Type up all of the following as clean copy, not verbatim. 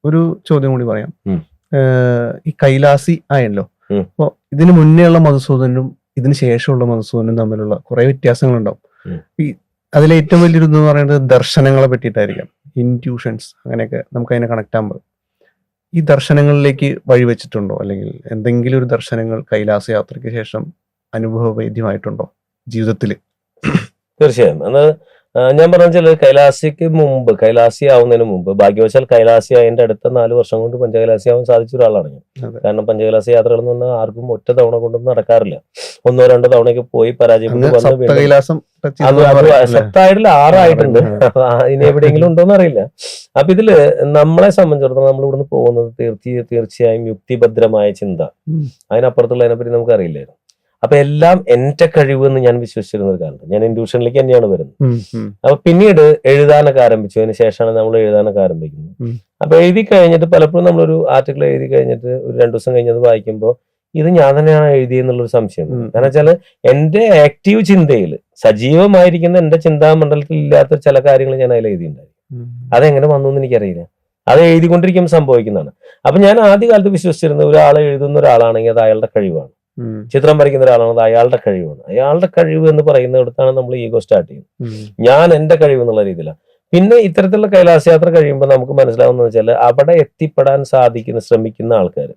ഒരു ചോദ്യം കൂടി പറയാം. ഉം. ഈ കൈലാസി ആയല്ലോ. ഉം. അപ്പോൾ ഇതിന് മുന്നേ ഉള്ള മധുസൂദനും ഇതിന് ശേഷമുള്ള മധുസൂദനും തമ്മിലുള്ള കുറെ വ്യത്യാസങ്ങളുണ്ടാവും. ഉം. ഈ അതിലെ ഏറ്റവും വലിയൊരു ഇതെന്ന് പറയുന്നത് ദർശനങ്ങളെ പറ്റിയിട്ടായിരിക്കാം. ഇൻറ്റ്യൂഷൻസ് അങ്ങനെയൊക്കെ നമുക്ക് അതിനെ കണക്ട് ആകുമ്പോൾ ഈ ദർശനങ്ങളിലേക്ക് വഴിവെച്ചിട്ടുണ്ടോ, അല്ലെങ്കിൽ എന്തെങ്കിലും ഒരു ദർശനങ്ങൾ കൈലാസ യാത്രയ്ക്ക് ശേഷം അനുഭവവേദ്യമായിട്ടുണ്ടോ ജീവിതത്തിൽ? തീർച്ചയായും. ഞാൻ പറഞ്ഞ കൈലാസിക്ക് മുമ്പ്, കൈലാസി ആവുന്നതിന് മുമ്പ്, ഭാഗ്യവശാൽ കൈലാസി ആയതിന്റെ അടുത്ത 4 വർഷം കൊണ്ട് പഞ്ചകൈലാസി ആവാൻ സാധിച്ച ഒരാളാണ് ഞാൻ. അതെ. കാരണം പഞ്ചകൈലാസി യാത്രകൾ എന്ന് പറഞ്ഞാൽ ആർക്കും ഒറ്റ തവണ കൊണ്ടൊന്നും നടക്കാറില്ല. 1-2 തവണയൊക്കെ പോയി പരാജയപ്പെട്ട് വന്ന് വീണ്ടും സപ്തകൈലാസം touch ചെയ്ത് അത് പറയാം അല്ലേ? സത്തായിട്ടില്ല, 6 ആയിട്ടുണ്ട്. ഇനി എവിടെയെങ്കിലും ഉണ്ടോന്ന് അറിയില്ല. അപ്പൊ ഇതില് നമ്മളെ സംബന്ധിച്ചിടത്തോളം നമ്മൾ ഇവിടുന്ന് പോകുന്നത് തീർച്ചയായും യുക്തിഭദ്രമായ ചിന്ത, ഉം. അതിനപ്പുറത്തുള്ളതിനെ പറ്റി നമുക്ക് അറിയില്ലായിരുന്നു. അപ്പൊ എല്ലാം എന്റെ കഴിവ് എന്ന് ഞാൻ വിശ്വസിച്ചിരുന്ന ഒരു കാലത്ത് ഞാൻ ഇൻഡ്യൂഷനിലേക്ക് തന്നെയാണ് വരുന്നത്. ഉം, ഉം, അപ്പൊ പിന്നീട് എഴുതാനൊക്കെ ആരംഭിച്ചു. അതിന് ശേഷമാണ് നമ്മൾ എഴുതാനൊക്കെ ആരംഭിക്കുന്നത്. ഉം. അപ്പൊ എഴുതി കഴിഞ്ഞിട്ട് പലപ്പോഴും നമ്മളൊരു ആർട്ടിക്കിൾ എഴുതി കഴിഞ്ഞിട്ട് ഒരു 2 ദിവസം കഴിഞ്ഞത് വായിക്കുമ്പോൾ ഇത് ഞാൻ തന്നെയാണ് എഴുതിയെന്നുള്ളൊരു സംശയം. ഉം. കാരണം വെച്ചാല് എന്റെ ആക്റ്റീവ് ചിന്തയിൽ സജീവമായിരിക്കുന്ന എന്റെ ചിന്താമണ്ഡലത്തിൽ ഇല്ലാത്ത ചില കാര്യങ്ങൾ ഞാൻ അതിൽ എഴുതിയിട്ടുണ്ടായി. ഉം. അതെങ്ങനെ വന്നു എന്ന് എനിക്കറിയില്ല. അത് എഴുതിക്കൊണ്ടിരിക്കുമ്പോൾ സംഭവിക്കുന്നതാണ്. അപ്പൊ ഞാൻ ആദ്യ കാലത്ത് വിശ്വസിച്ചിരുന്ന ഒരാൾ എഴുതുന്ന ഒരാളാണെങ്കിൽ അത് അയാളുടെ കഴിവാണ്. ഉം. ചിത്രം വരയ്ക്കുന്ന ഒരാളാണ്, അത് അയാളുടെ കഴിവാണ്. അയാളുടെ കഴിവ് എന്ന് പറയുന്നിടത്താണ് നമ്മൾ ഈഗോ സ്റ്റാർട്ട് ചെയ്യുന്നത്. ഉം. ഞാൻ എന്റെ കഴിവ് എന്നുള്ള രീതിയിലാണ്. പിന്നെ ഇത്തരത്തിലുള്ള കൈലാസ യാത്ര കഴിയുമ്പോൾ നമുക്ക് മനസ്സിലാവുന്നത് വെച്ചാൽ അവിടെ എത്തിപ്പെടാൻ ശ്രമിക്കുന്ന ആൾക്കാർ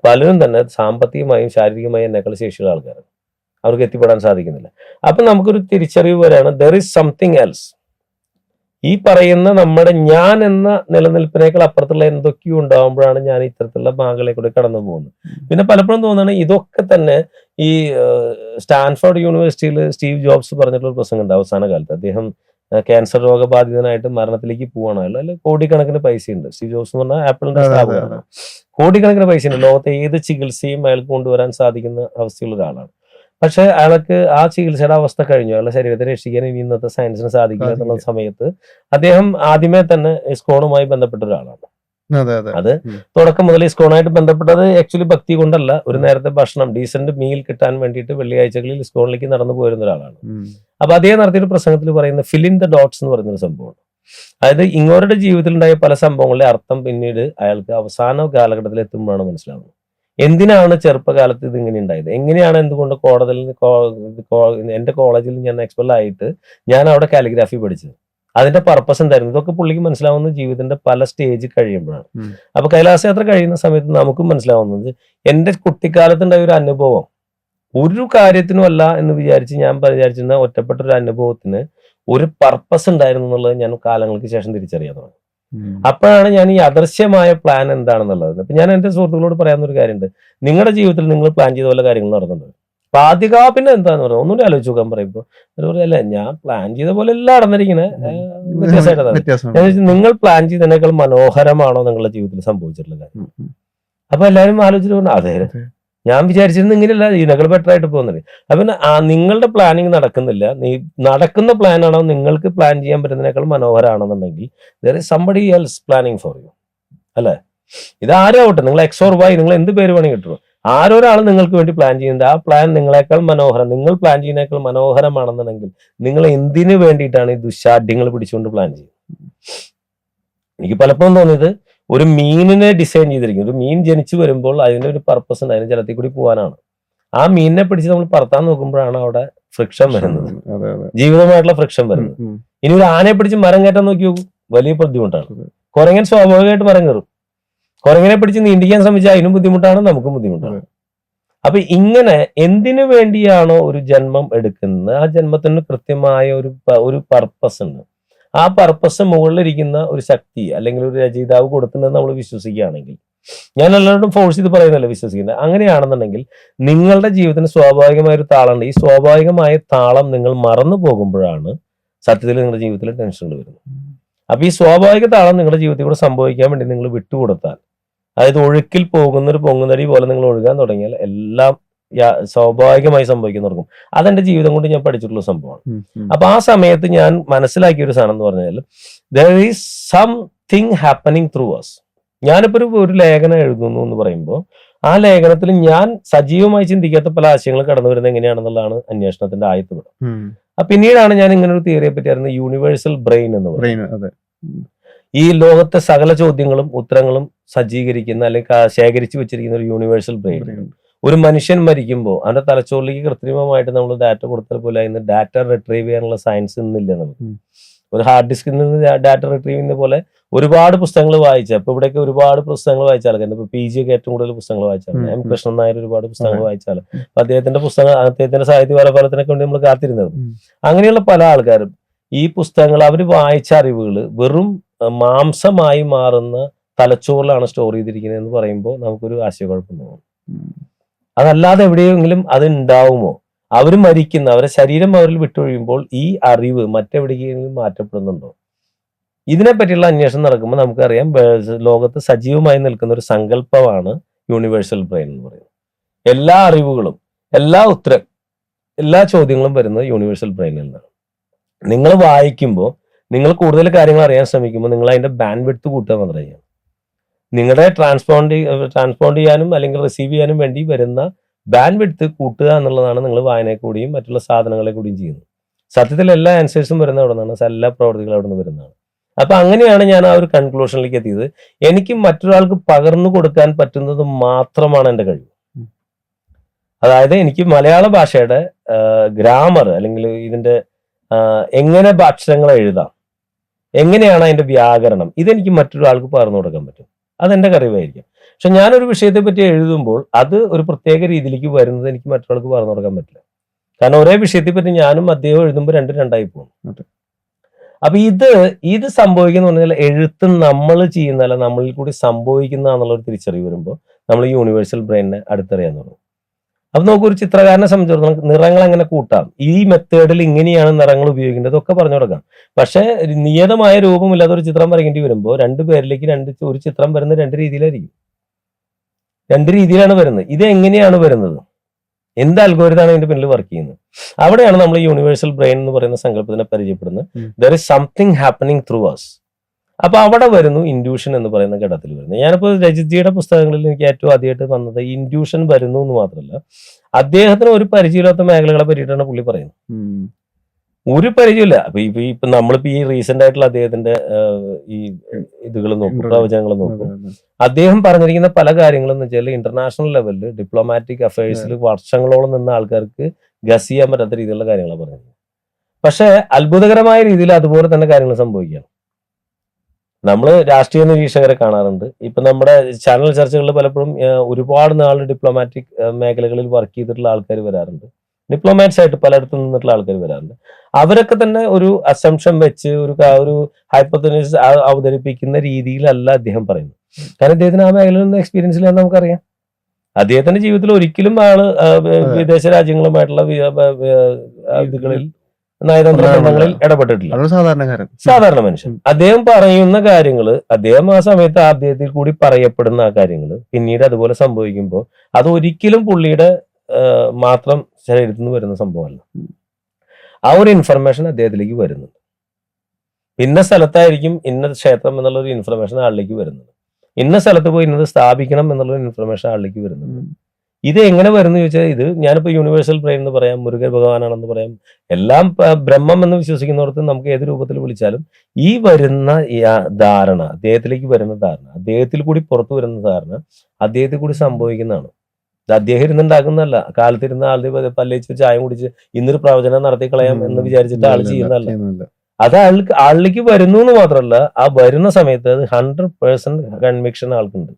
പലരും തന്നെ സാമ്പത്തികമായും ശാരീരികമായും എന്നെക്കാൾ ശേഷിയുള്ള ആൾക്കാരാണ്. അവർക്ക് എത്തിപ്പെടാൻ സാധിക്കുന്നില്ല. അപ്പൊ നമുക്കൊരു തിരിച്ചറിവ് വരെയാണ് ദർ ഈസ് സംതിങ് എൽസ്. ഈ പറയുന്ന നമ്മുടെ ഞാൻ എന്ന നിലനിൽപ്പിനേക്കാൾ അപ്പുറത്തുള്ള എന്തൊക്കെയോ ഉണ്ടാകുമ്പോഴാണ് ഞാൻ ഇത്തരത്തിലുള്ള ഭാഗങ്ങളിലൂടെ കടന്നു പോകുന്നത്. പിന്നെ പലപ്പോഴും തോന്നുകയാണ് ഇതൊക്കെ തന്നെ ഈ സ്റ്റാൻഫോർഡ് യൂണിവേഴ്സിറ്റിയിൽ സ്റ്റീവ് ജോബ്സ് പറഞ്ഞിട്ടുള്ള ഒരു പ്രസംഗം ഉണ്ട് അവസാന കാലത്ത്. അദ്ദേഹം ക്യാൻസർ രോഗബാധിതനായിട്ട് മരണത്തിലേക്ക് പോവാണല്ലോ. അതിൽ കോടിക്കണക്കിന് പൈസയുണ്ട്. സ്റ്റീവ് ജോബ്സ് എന്ന് പറഞ്ഞാൽ ആപ്പിളിന്റെ അതെ, അതെ, സ്ഥാപകനാണ്. കോടിക്കണക്കിന് പൈസയുണ്ട്. ലോകത്തെ ഏത് ചികിത്സയും അയാൾക്ക് കൊണ്ടുവരാൻ സാധിക്കുന്ന അവസ്ഥയുള്ള ഒരാളാണ്. പക്ഷെ അയാൾക്ക് ആ ചികിത്സയുടെ അവസ്ഥ കഴിഞ്ഞു. അയാളുടെ ശരീരത്തെ രക്ഷിക്കാൻ ഇനി ഇന്നത്തെ സയൻസിന് സാധിക്കില്ല എന്നുള്ള സമയത്ത് അദ്ദേഹം ആദ്യമേ തന്നെ ഇസ്കോണുമായി ബന്ധപ്പെട്ട ഒരാളാണ്. അതെ, അതെ. അത് ഉം. തുടക്കം മുതൽ ഇസ്കോണായിട്ട് ബന്ധപ്പെട്ടത് ആക്ച്വലി ഭക്തി കൊണ്ടല്ല, ഒരു നേരത്തെ ഭക്ഷണം ഡീസന്റ് മീൽ കിട്ടാൻ വേണ്ടിയിട്ട് വെള്ളിയാഴ്ചകളിൽ ഇസ്കോണിലേക്ക് നടന്നു പോയിരുന്ന ഒരാളാണ്. ഉം. അപ്പൊ അദ്ദേഹം നടത്തിയൊരു പ്രസംഗത്തിൽ പറയുന്ന ഫിൽ ഇൻ ദ ഡോട്ട്സ് എന്ന് പറയുന്നൊരു സംഭവമാണ്. അതായത് ഇങ്ങോരുടെ ജീവിതത്തിൽ ഉണ്ടായ പല സംഭവങ്ങളുടെ അർത്ഥം പിന്നീട് അയാൾക്ക് അവസാന കാലഘട്ടത്തിൽ എത്തുമ്പോഴാണ് മനസ്സിലാവുന്നത്. എന്തിനാണ് ചെറുപ്പകാലത്ത് ഇത് ഇങ്ങനെ ഉണ്ടായത്, എങ്ങനെയാണ് എന്തുകൊണ്ട് എന്റെ കോളേജിൽ ഞാൻ എക്സ്പെൽ ആയിട്ട് ഞാൻ അവിടെ കാലിഗ്രാഫി പഠിച്ചത്, അതിന്റെ പർപ്പസ് എന്തായിരുന്നു, ഇതൊക്കെ പുള്ളിക്ക് മനസ്സിലാവുന്ന ജീവിതത്തിന്റെ പല സ്റ്റേജ് കഴിയുമ്പോഴാണ്. ഉം. അപ്പൊ കൈലാസയാത്ര കഴിയുന്ന സമയത്ത് നമുക്കും മനസ്സിലാവുന്നത് എന്റെ കുട്ടിക്കാലത്തുണ്ടായ ഒരു അനുഭവം ഒരു കാര്യത്തിനും അല്ല എന്ന് ഞാൻ വിചാരിച്ചിരുന്ന ഒറ്റപ്പെട്ട ഒരു അനുഭവത്തിന് ഒരു പർപ്പസ് ഉണ്ടായിരുന്നു എന്നുള്ളത് ഞാൻ കാലങ്ങൾക്ക് ശേഷം തിരിച്ചറിയാൻ തുടങ്ങി. ഉം. അപ്പോഴാണ് ഞാൻ ഈ അദൃശ്യമായ പ്ലാൻ എന്താണെന്നുള്ളത്. അപ്പൊ ഞാൻ എന്റെ സുഹൃത്തുക്കളോട് പറയാവുന്ന ഒരു കാര്യമുണ്ട്. നിങ്ങളുടെ ജീവിതത്തിൽ നിങ്ങൾ പ്ലാൻ ചെയ്ത പോലെ കാര്യങ്ങൾ നടന്നിട്ടുണ്ട്. അപ്പൊ പിന്നെ എന്താന്ന് പറയുന്നത് ഒന്നുകൂടി ആലോചിച്ച് നോക്കാൻ പറയുമ്പോൾ അല്ലേ, ഞാൻ പ്ലാൻ ചെയ്ത പോലെ എല്ലാം നടന്നിരിക്കുന്നത് വ്യത്യാസമായിട്ടാണ്. വ്യത്യാസം. ഞാൻ ചോദിച്ചു, നിങ്ങൾ പ്ലാൻ ചെയ്തതിനേക്കാൾ മനോഹരമാണോ നിങ്ങളുടെ ജീവിതത്തിൽ സംഭവിച്ചിട്ടുള്ള കാര്യം? ഉം. ഉം. അപ്പൊ എല്ലാവരും ആലോചിച്ചിട്ട് പറഞ്ഞു അതെ, ഞാൻ വിചാരിച്ചിരുന്നത് ഇങ്ങനെയല്ല, ഇതിനേക്കാൾ ബെറ്റർ ആയിട്ട് പോകുന്നത്. അപ്പൊ നിങ്ങളുടെ പ്ലാനിങ് നടക്കുന്നില്ല, നടക്കുന്ന പ്ലാനാണോ നിങ്ങൾക്ക് പ്ലാൻ ചെയ്യാൻ പറ്റുന്നതിനേക്കാൾ മനോഹരമാണെന്നുണ്ടെങ്കിൽ there is somebody else planning for you. അല്ലെ, ഇത് ആരും ആവട്ടെ, നിങ്ങൾ എക്സ് ഓർ വൈ, നിങ്ങൾ എന്ത് പേര് വേണമെങ്കിൽ കിട്ടുമോ, ആരൊരാൾ നിങ്ങൾക്ക് വേണ്ടി പ്ലാൻ ചെയ്യുന്നുണ്ട്, ആ പ്ലാൻ നിങ്ങളെക്കാൾ മനോഹരം, നിങ്ങൾ പ്ലാൻ ചെയ്യുന്നതിനേക്കാൾ മനോഹരമാണെന്നുണ്ടെങ്കിൽ നിങ്ങൾ എന്തിനു വേണ്ടിയിട്ടാണ് ഈ ദുശാഠ്യങ്ങൾ പിടിച്ചുകൊണ്ട് പ്ലാൻ ചെയ്യുന്നത്? എനിക്ക് പലപ്പോഴും തോന്നിയത് ഒരു മീനിനെ ഡിസൈൻ ചെയ്തിരിക്കും. ഒരു മീൻ ജനിച്ചു വരുമ്പോൾ അതിന്റെ ഒരു പർപ്പസ് ഉണ്ട്, അതിന് ജലത്തിൽ കൂടി പോകാനാണ്. ആ മീനിനെ പിടിച്ച് നമ്മൾ പറത്താൻ നോക്കുമ്പോഴാണ് അവിടെ ഫ്രിക്ഷൻ വരുന്നത്, അതെ, അതെ. ജീവിതമായിട്ടുള്ള ഫ്രിക്ഷൻ വരുന്നത്. ഉം. ഇനി ഒരു ആനയെ പിടിച്ച് മരം കയറ്റാൻ നോക്കി നോക്കൂ, വലിയ ബുദ്ധിമുട്ടാണ്. കുരങ്ങൻ സ്വാഭാവികമായിട്ട് മരം കയറും. കുരങ്ങനെ പിടിച്ച് നീണ്ടിക്കാൻ ശ്രമിച്ചാൽ അതിനും ബുദ്ധിമുട്ടാണ്, നമുക്കും ബുദ്ധിമുട്ടാണ്. അപ്പൊ ഇങ്ങനെ എന്തിനു വേണ്ടിയാണോ ഒരു ജന്മം എടുക്കുന്നത്, ആ ജന്മത്തിന് കൃത്യമായ ഒരു പർപ്പസ് ഉണ്ട്. ആ പർപ്പസ് മുകളിലിരിക്കുന്ന ഒരു ശക്തി അല്ലെങ്കിൽ ഒരു രചയിതാവ് കൊടുക്കുന്നത് നമ്മൾ വിശ്വസിക്കുകയാണെങ്കിൽ, ഞാൻ എല്ലാവരോടും ഫോഴ്സ് ചെയ്ത് പറയുന്നല്ലോ വിശ്വസിക്കുന്നത്, അങ്ങനെയാണെന്നുണ്ടെങ്കിൽ നിങ്ങളുടെ ജീവിതത്തിന് സ്വാഭാവികമായ ഒരു താളമുണ്ട്. ഈ സ്വാഭാവികമായ താളം നിങ്ങൾ മറന്നു പോകുമ്പോഴാണ് സത്യത്തിൽ നിങ്ങളുടെ ജീവിതത്തിൽ ടെൻഷനുകൾ വരുന്നത്. അപ്പൊ ഈ സ്വാഭാവിക താളം നിങ്ങളുടെ ജീവിതത്തിൽ കൂടെ സംഭവിക്കാൻ വേണ്ടി നിങ്ങൾ വിട്ടുകൊടുത്താൽ, അതായത് ഒഴുക്കിൽ പോകുന്ന ഒരു പൊങ്ങുനടി പോലെ നിങ്ങൾ ഒഴുകാൻ തുടങ്ങിയാൽ എല്ലാം സ്വാഭാവികമായി സംഭവിക്കാൻ തുടങ്ങും. അതെന്റെ ജീവിതം കൊണ്ട് ഞാൻ പഠിച്ചിട്ടുള്ള സംഭവമാണ്. അപ്പൊ ആ സമയത്ത് ഞാൻ മനസ്സിലാക്കിയ ഒരു സാധനം എന്ന് പറഞ്ഞാൽ there is something happening through us. ഞാനിപ്പോ ഒരു ലേഖനം എഴുതുന്നു എന്ന് പറയുമ്പോൾ ആ ലേഖനത്തിൽ ഞാൻ സജീവമായി ചിന്തിക്കാത്ത പല ആശയങ്ങൾ കടന്നു വരുന്നത് എങ്ങനെയാണെന്നുള്ളതാണ് അന്വേഷണത്തിന്റെ ആയത്തുവിടം. പിന്നീടാണ് ഞാൻ ഇങ്ങനെ ഒരു തിയറിയെ പറ്റി അറിയുന്നത്, യൂണിവേഴ്സൽ ബ്രെയിൻ എന്ന് പറയുന്നത്. ഈ ലോകത്തെ സകല ചോദ്യങ്ങളും ഉത്തരങ്ങളും സജ്ജീകരിക്കുന്ന അല്ലെങ്കിൽ ശേഖരിച്ചു വെച്ചിരിക്കുന്ന ഒരു യൂണിവേഴ്സൽ ബ്രെയിൻ. ഒരു മനുഷ്യൻ മരിക്കുമ്പോൾ അവന്റെ തലച്ചോറിലേക്ക് കൃത്രിമമായിട്ട് നമ്മൾ ഡാറ്റ കൊടുത്താൽ പോലെ ഇന്ന് ഡാറ്റ റിട്രീവ് ചെയ്യാനുള്ള സയൻസ് ഇന്നില്ല നമുക്ക്. ഒരു ഹാർഡ് ഡിസ്കിൽ നിന്ന് ഡാറ്റ റിട്രീവ് ചെയ്യുന്ന പോലെ ഒരുപാട് പുസ്തകങ്ങൾ വായിച്ച, ഇപ്പൊ ഇവിടെയൊക്കെ ഒരുപാട് പുസ്തകങ്ങൾ വായിച്ചാൽ, ഇപ്പൊ PG ഒക്കെ ഏറ്റവും കൂടുതൽ പുസ്തകങ്ങൾ വായിച്ചാൽ, M കൃഷ്ണൻ നായർ ഒരുപാട് പുസ്തകങ്ങൾ വായിച്ചാൽ, അപ്പൊ അദ്ദേഹത്തിന്റെ പുസ്തകം, അദ്ദേഹത്തിന്റെ സാഹിത്യ ഫലത്തിനൊക്കെ വേണ്ടി നമ്മൾ കാത്തിരുന്നത്. അങ്ങനെയുള്ള പല ആൾക്കാരും ഈ പുസ്തകങ്ങൾ അവർ വായിച്ച അറിവുകൾ വെറും മാംസമായി മാറുന്ന തലച്ചോറിലാണ് സ്റ്റോർ ചെയ്തിരിക്കുന്നത് എന്ന് പറയുമ്പോൾ നമുക്കൊരു ആശയക്കുഴപ്പം തോന്നും. അതല്ലാതെ എവിടെയെങ്കിലും അത് ഉണ്ടാവുമോ? അവർ മരിക്കുന്ന, അവരുടെ ശരീരം അവരിൽ വിട്ടൊഴിയുമ്പോൾ ഈ അറിവ് മറ്റെവിടെയെങ്കിലും മാറ്റപ്പെടുന്നുണ്ടോ? ഇതിനെപ്പറ്റിയുള്ള അന്വേഷണം നടക്കുമ്പോൾ നമുക്കറിയാം ലോകത്ത് സജീവമായി നിൽക്കുന്ന ഒരു സങ്കല്പമാണ് യൂണിവേഴ്സൽ ബ്രെയിൻ എന്ന് പറയുന്നത്. എല്ലാ അറിവുകളും, എല്ലാ ചോദ്യങ്ങളും വരുന്നത് യൂണിവേഴ്സൽ ബ്രെയിനിൽ നിന്നാണ്. നിങ്ങൾ വായിക്കുമ്പോൾ, നിങ്ങൾ കൂടുതൽ കാര്യങ്ങൾ അറിയാൻ ശ്രമിക്കുമ്പോൾ നിങ്ങൾ അതിന്റെ ബാൻഡ് വിഡ്ത്ത് കൂട്ടുക മാത്രമേ ചെയ്യണം. നിങ്ങളുടെ ട്രാൻസ്പോണ്ട് ചെയ്യാനും അല്ലെങ്കിൽ റിസീവ് ചെയ്യാനും വേണ്ടി വരുന്ന ബാൻഡ് വിഡ്ത്ത് കൂട്ടുക എന്നുള്ളതാണ് നിങ്ങൾ വായനയെ കൂടിയും മറ്റുള്ള സാധനങ്ങളെ കൂടിയും ചെയ്യുന്നത്. സത്യത്തിൽ എല്ലാ ആൻസേഴ്സും വരുന്ന അവിടെ നിന്നാണ്, എല്ലാ പ്രവർത്തികളും അവിടെ നിന്ന് വരുന്നതാണ്. അപ്പൊ അങ്ങനെയാണ് ഞാൻ ആ ഒരു കൺക്ലൂഷനിലേക്ക് എത്തിയത്. എനിക്ക് മറ്റൊരാൾക്ക് പകർന്നു കൊടുക്കാൻ പറ്റുന്നത് മാത്രമാണ് എൻ്റെ കഴിവ്. അതായത് എനിക്ക് മലയാള ഭാഷയുടെ ഗ്രാമർ അല്ലെങ്കിൽ ഇതിന്റെ എങ്ങനെ അക്ഷരങ്ങൾ എഴുതാം, എങ്ങനെയാണ് അതിന്റെ വ്യാകരണം, ഇതെനിക്ക് മറ്റൊരാൾക്ക് പകർന്നു കൊടുക്കാൻ പറ്റും. അതെന്റെ കഴിവായിരിക്കും. പക്ഷെ ഞാനൊരു വിഷയത്തെ പറ്റി എഴുതുമ്പോൾ അത് ഒരു പ്രത്യേക രീതിയിലേക്ക് വരുന്നത് എനിക്ക് മറ്റൊരാൾക്ക് പറഞ്ഞു കൊടുക്കാൻ പറ്റില്ല. കാരണം ഒരേ വിഷയത്തെ പറ്റി ഞാനും അദ്ദേഹം എഴുതുമ്പോൾ രണ്ടായി പോകും. അപ്പൊ ഇത് സംഭവിക്കുന്ന പറഞ്ഞാൽ എഴുത്ത് നമ്മൾ ചെയ്യുന്നതല്ല, നമ്മളിൽ കൂടി സംഭവിക്കുന്ന എന്നുള്ളൊരു തിരിച്ചറിവ് വരുമ്പോൾ നമ്മൾ യൂണിവേഴ്സൽ ബ്രെയിനിനെ അടുത്തറിയാൻ തുടങ്ങും. അപ്പൊ നമുക്കൊരു ചിത്രകാരനെ സംബന്ധിച്ചിടത്തോളം നിറങ്ങൾ എങ്ങനെ കൂട്ടാം, ഈ മെത്തേഡിൽ ഇങ്ങനെയാണ് നിറങ്ങൾ ഉപയോഗിക്കേണ്ടത് ഒക്കെ പറഞ്ഞു കൊടുക്കാം. പക്ഷെ നിയതമായ രൂപമില്ലാതെ ഒരു ചിത്രം വരയ്ക്കേണ്ടി വരുമ്പോൾ രണ്ടുപേരിലേക്ക് ഒരു ചിത്രം വരുന്നത് രണ്ട് രീതിയിലായിരിക്കും. രണ്ട് രീതിയിലാണ് വരുന്നത്. ഇത് എങ്ങനെയാണ് വരുന്നത്, എന്ത് അൽഗോരിതമാണ് ഇതിന്റെ പിന്നിൽ വർക്ക് ചെയ്യുന്നത്? അവിടെയാണ് നമ്മൾ യൂണിവേഴ്സൽ ബ്രെയിൻ എന്ന് പറയുന്ന സങ്കല്പത്തിനെ പരിചയപ്പെടുന്നത്. There is something happening through us. അപ്പൊ അവിടെ വരുന്നു ഇൻഡ്യൂഷൻ എന്ന് പറയുന്ന ഘടകത്തിൽ വരുന്നത്. ഞാനിപ്പോൾ രജിത്ജിയുടെ പുസ്തകങ്ങളിൽ എനിക്ക് ഏറ്റവും ആദ്യമായിട്ട് വന്നത് ഇൻഡ്യൂഷൻ വരുന്നു എന്ന് മാത്രമല്ല, അദ്ദേഹത്തിന് ഒരു പരിചയമില്ലാത്ത മേഖലകളെ പറ്റിയിട്ടാണ് പുള്ളി പറയുന്നത്. ഒരു പരിചയമില്ല. ഇപ്പൊ നമ്മളിപ്പോ ഈ റീസെന്റ് ആയിട്ടുള്ള അദ്ദേഹത്തിന്റെ ഈ ഇതുകൾ നോക്കും, പ്രവചനങ്ങൾ നോക്കും. അദ്ദേഹം പറഞ്ഞിരിക്കുന്ന പല കാര്യങ്ങളും എന്ന് വെച്ചാൽ ഇന്റർനാഷണൽ ലെവലിൽ ഡിപ്ലോമാറ്റിക് അഫയേഴ്സിൽ വർഷങ്ങളോളം നിന്ന ആൾക്കാർക്ക് ഗസ് ചെയ്യാൻ പറ്റാത്ത രീതിയിലുള്ള കാര്യങ്ങളാണ് പറഞ്ഞത്. പക്ഷെ അത്ഭുതകരമായ രീതിയിൽ അതുപോലെ തന്നെ കാര്യങ്ങൾ സംഭവിക്കുകയാണ്. നമ്മൾ രാഷ്ട്രീയ നിരീക്ഷകരെ കാണാറുണ്ട്. ഇപ്പൊ നമ്മുടെ ചാനൽ ചർച്ചകളിൽ പലപ്പോഴും ഒരുപാട് നാൾ ഡിപ്ലോമാറ്റിക് മേഖലകളിൽ വർക്ക് ചെയ്തിട്ടുള്ള ആൾക്കാർ വരാറുണ്ട്. ഡിപ്ലോമാറ്റ്സ് ആയിട്ട് പലയിടത്തും നിന്നിട്ടുള്ള ആൾക്കാർ വരാറുണ്ട്. അവരൊക്കെ തന്നെ ഒരു അസംഷൻ വെച്ച് ഒരു ഹൈപ്പോത്തസിസ് അവതരിപ്പിക്കുന്ന രീതിയിലല്ല അദ്ദേഹം പറയുന്നത്. കാരണം അദ്ദേഹത്തിന് ആ മേഖലയിൽ നിന്ന് എക്സ്പീരിയൻസ് ഇല്ലാന്ന് നമുക്കറിയാം. അദ്ദേഹത്തിന്റെ ജീവിതത്തിൽ ഒരിക്കലും ആള് വിദേശ രാജ്യങ്ങളുമായിട്ടുള്ള ഇതുകളിൽ നയതന്ത്ര ബന്ധങ്ങളിൽ ഇടപെട്ടിട്ടില്ല. സാധാരണ മനുഷ്യൻ. അദ്ദേഹം പറയുന്ന കാര്യങ്ങള്, അദ്ദേഹം ആ സമയത്ത് അദ്ദേഹത്തിൽ കൂടി പറയപ്പെടുന്ന ആ കാര്യങ്ങള് പിന്നീട് അതുപോലെ സംഭവിക്കുമ്പോൾ അത് ഒരിക്കലും പുള്ളിയുടെ മാത്രം ശരീരത്തിൽ നിന്ന് വരുന്ന സംഭവമല്ല. ആ ഒരു ഇൻഫർമേഷൻ അദ്ദേഹത്തിലേക്ക് വരുന്നുണ്ട്. ഇന്ന സ്ഥലത്തായിരിക്കും ഇന്ന ക്ഷേത്രം എന്നുള്ള ഒരു ഇൻഫർമേഷൻ ആളിലേക്ക് വരുന്നത്. ഇന്ന സ്ഥലത്ത് പോയി ഇന്നത് സ്ഥാപിക്കണം എന്നുള്ള ഇൻഫർമേഷൻ ആളിലേക്ക് വരുന്നുണ്ട്. ഇത് എങ്ങനെ വരുന്നു ചോദിച്ചാൽ, ഇത് ഞാനിപ്പോ യൂണിവേഴ്സൽ ബ്രെയിൻ എന്ന് പറയാം, മുരുകൻ ഭഗവാനാണെന്ന് പറയാം, എല്ലാം ബ്രഹ്മം എന്ന് വിശ്വസിക്കുന്നവർക്ക് നമുക്ക് ഏത് രൂപത്തിൽ വിളിച്ചാലും ഈ വരുന്ന ധാരണ, അദ്ദേഹത്തിലേക്ക് വരുന്ന ധാരണ, അദ്ദേഹത്തിൽ കൂടി പുറത്തു വരുന്ന ധാരണ അദ്ദേഹത്തിൽ കൂടി സംഭവിക്കുന്നതാണ്. അദ്ദേഹം ഇരുന്നുണ്ടാക്കുന്നതല്ല. കാലത്തിരുന്ന ആളുടെ പല്ലേച്ച് ചായ കുടിച്ച് ഇന്നൊരു പ്രവചനം നടത്തി കളയാം എന്ന് വിചാരിച്ചിട്ട് ആൾ ചെയ്യുന്നതല്ല. അത് ആളിലേക്ക് വരുന്നു എന്ന് മാത്രമല്ല, ആ വരുന്ന സമയത്ത് അത് 100% കൺവിക്ഷൻ ആൾക്കുണ്ട്,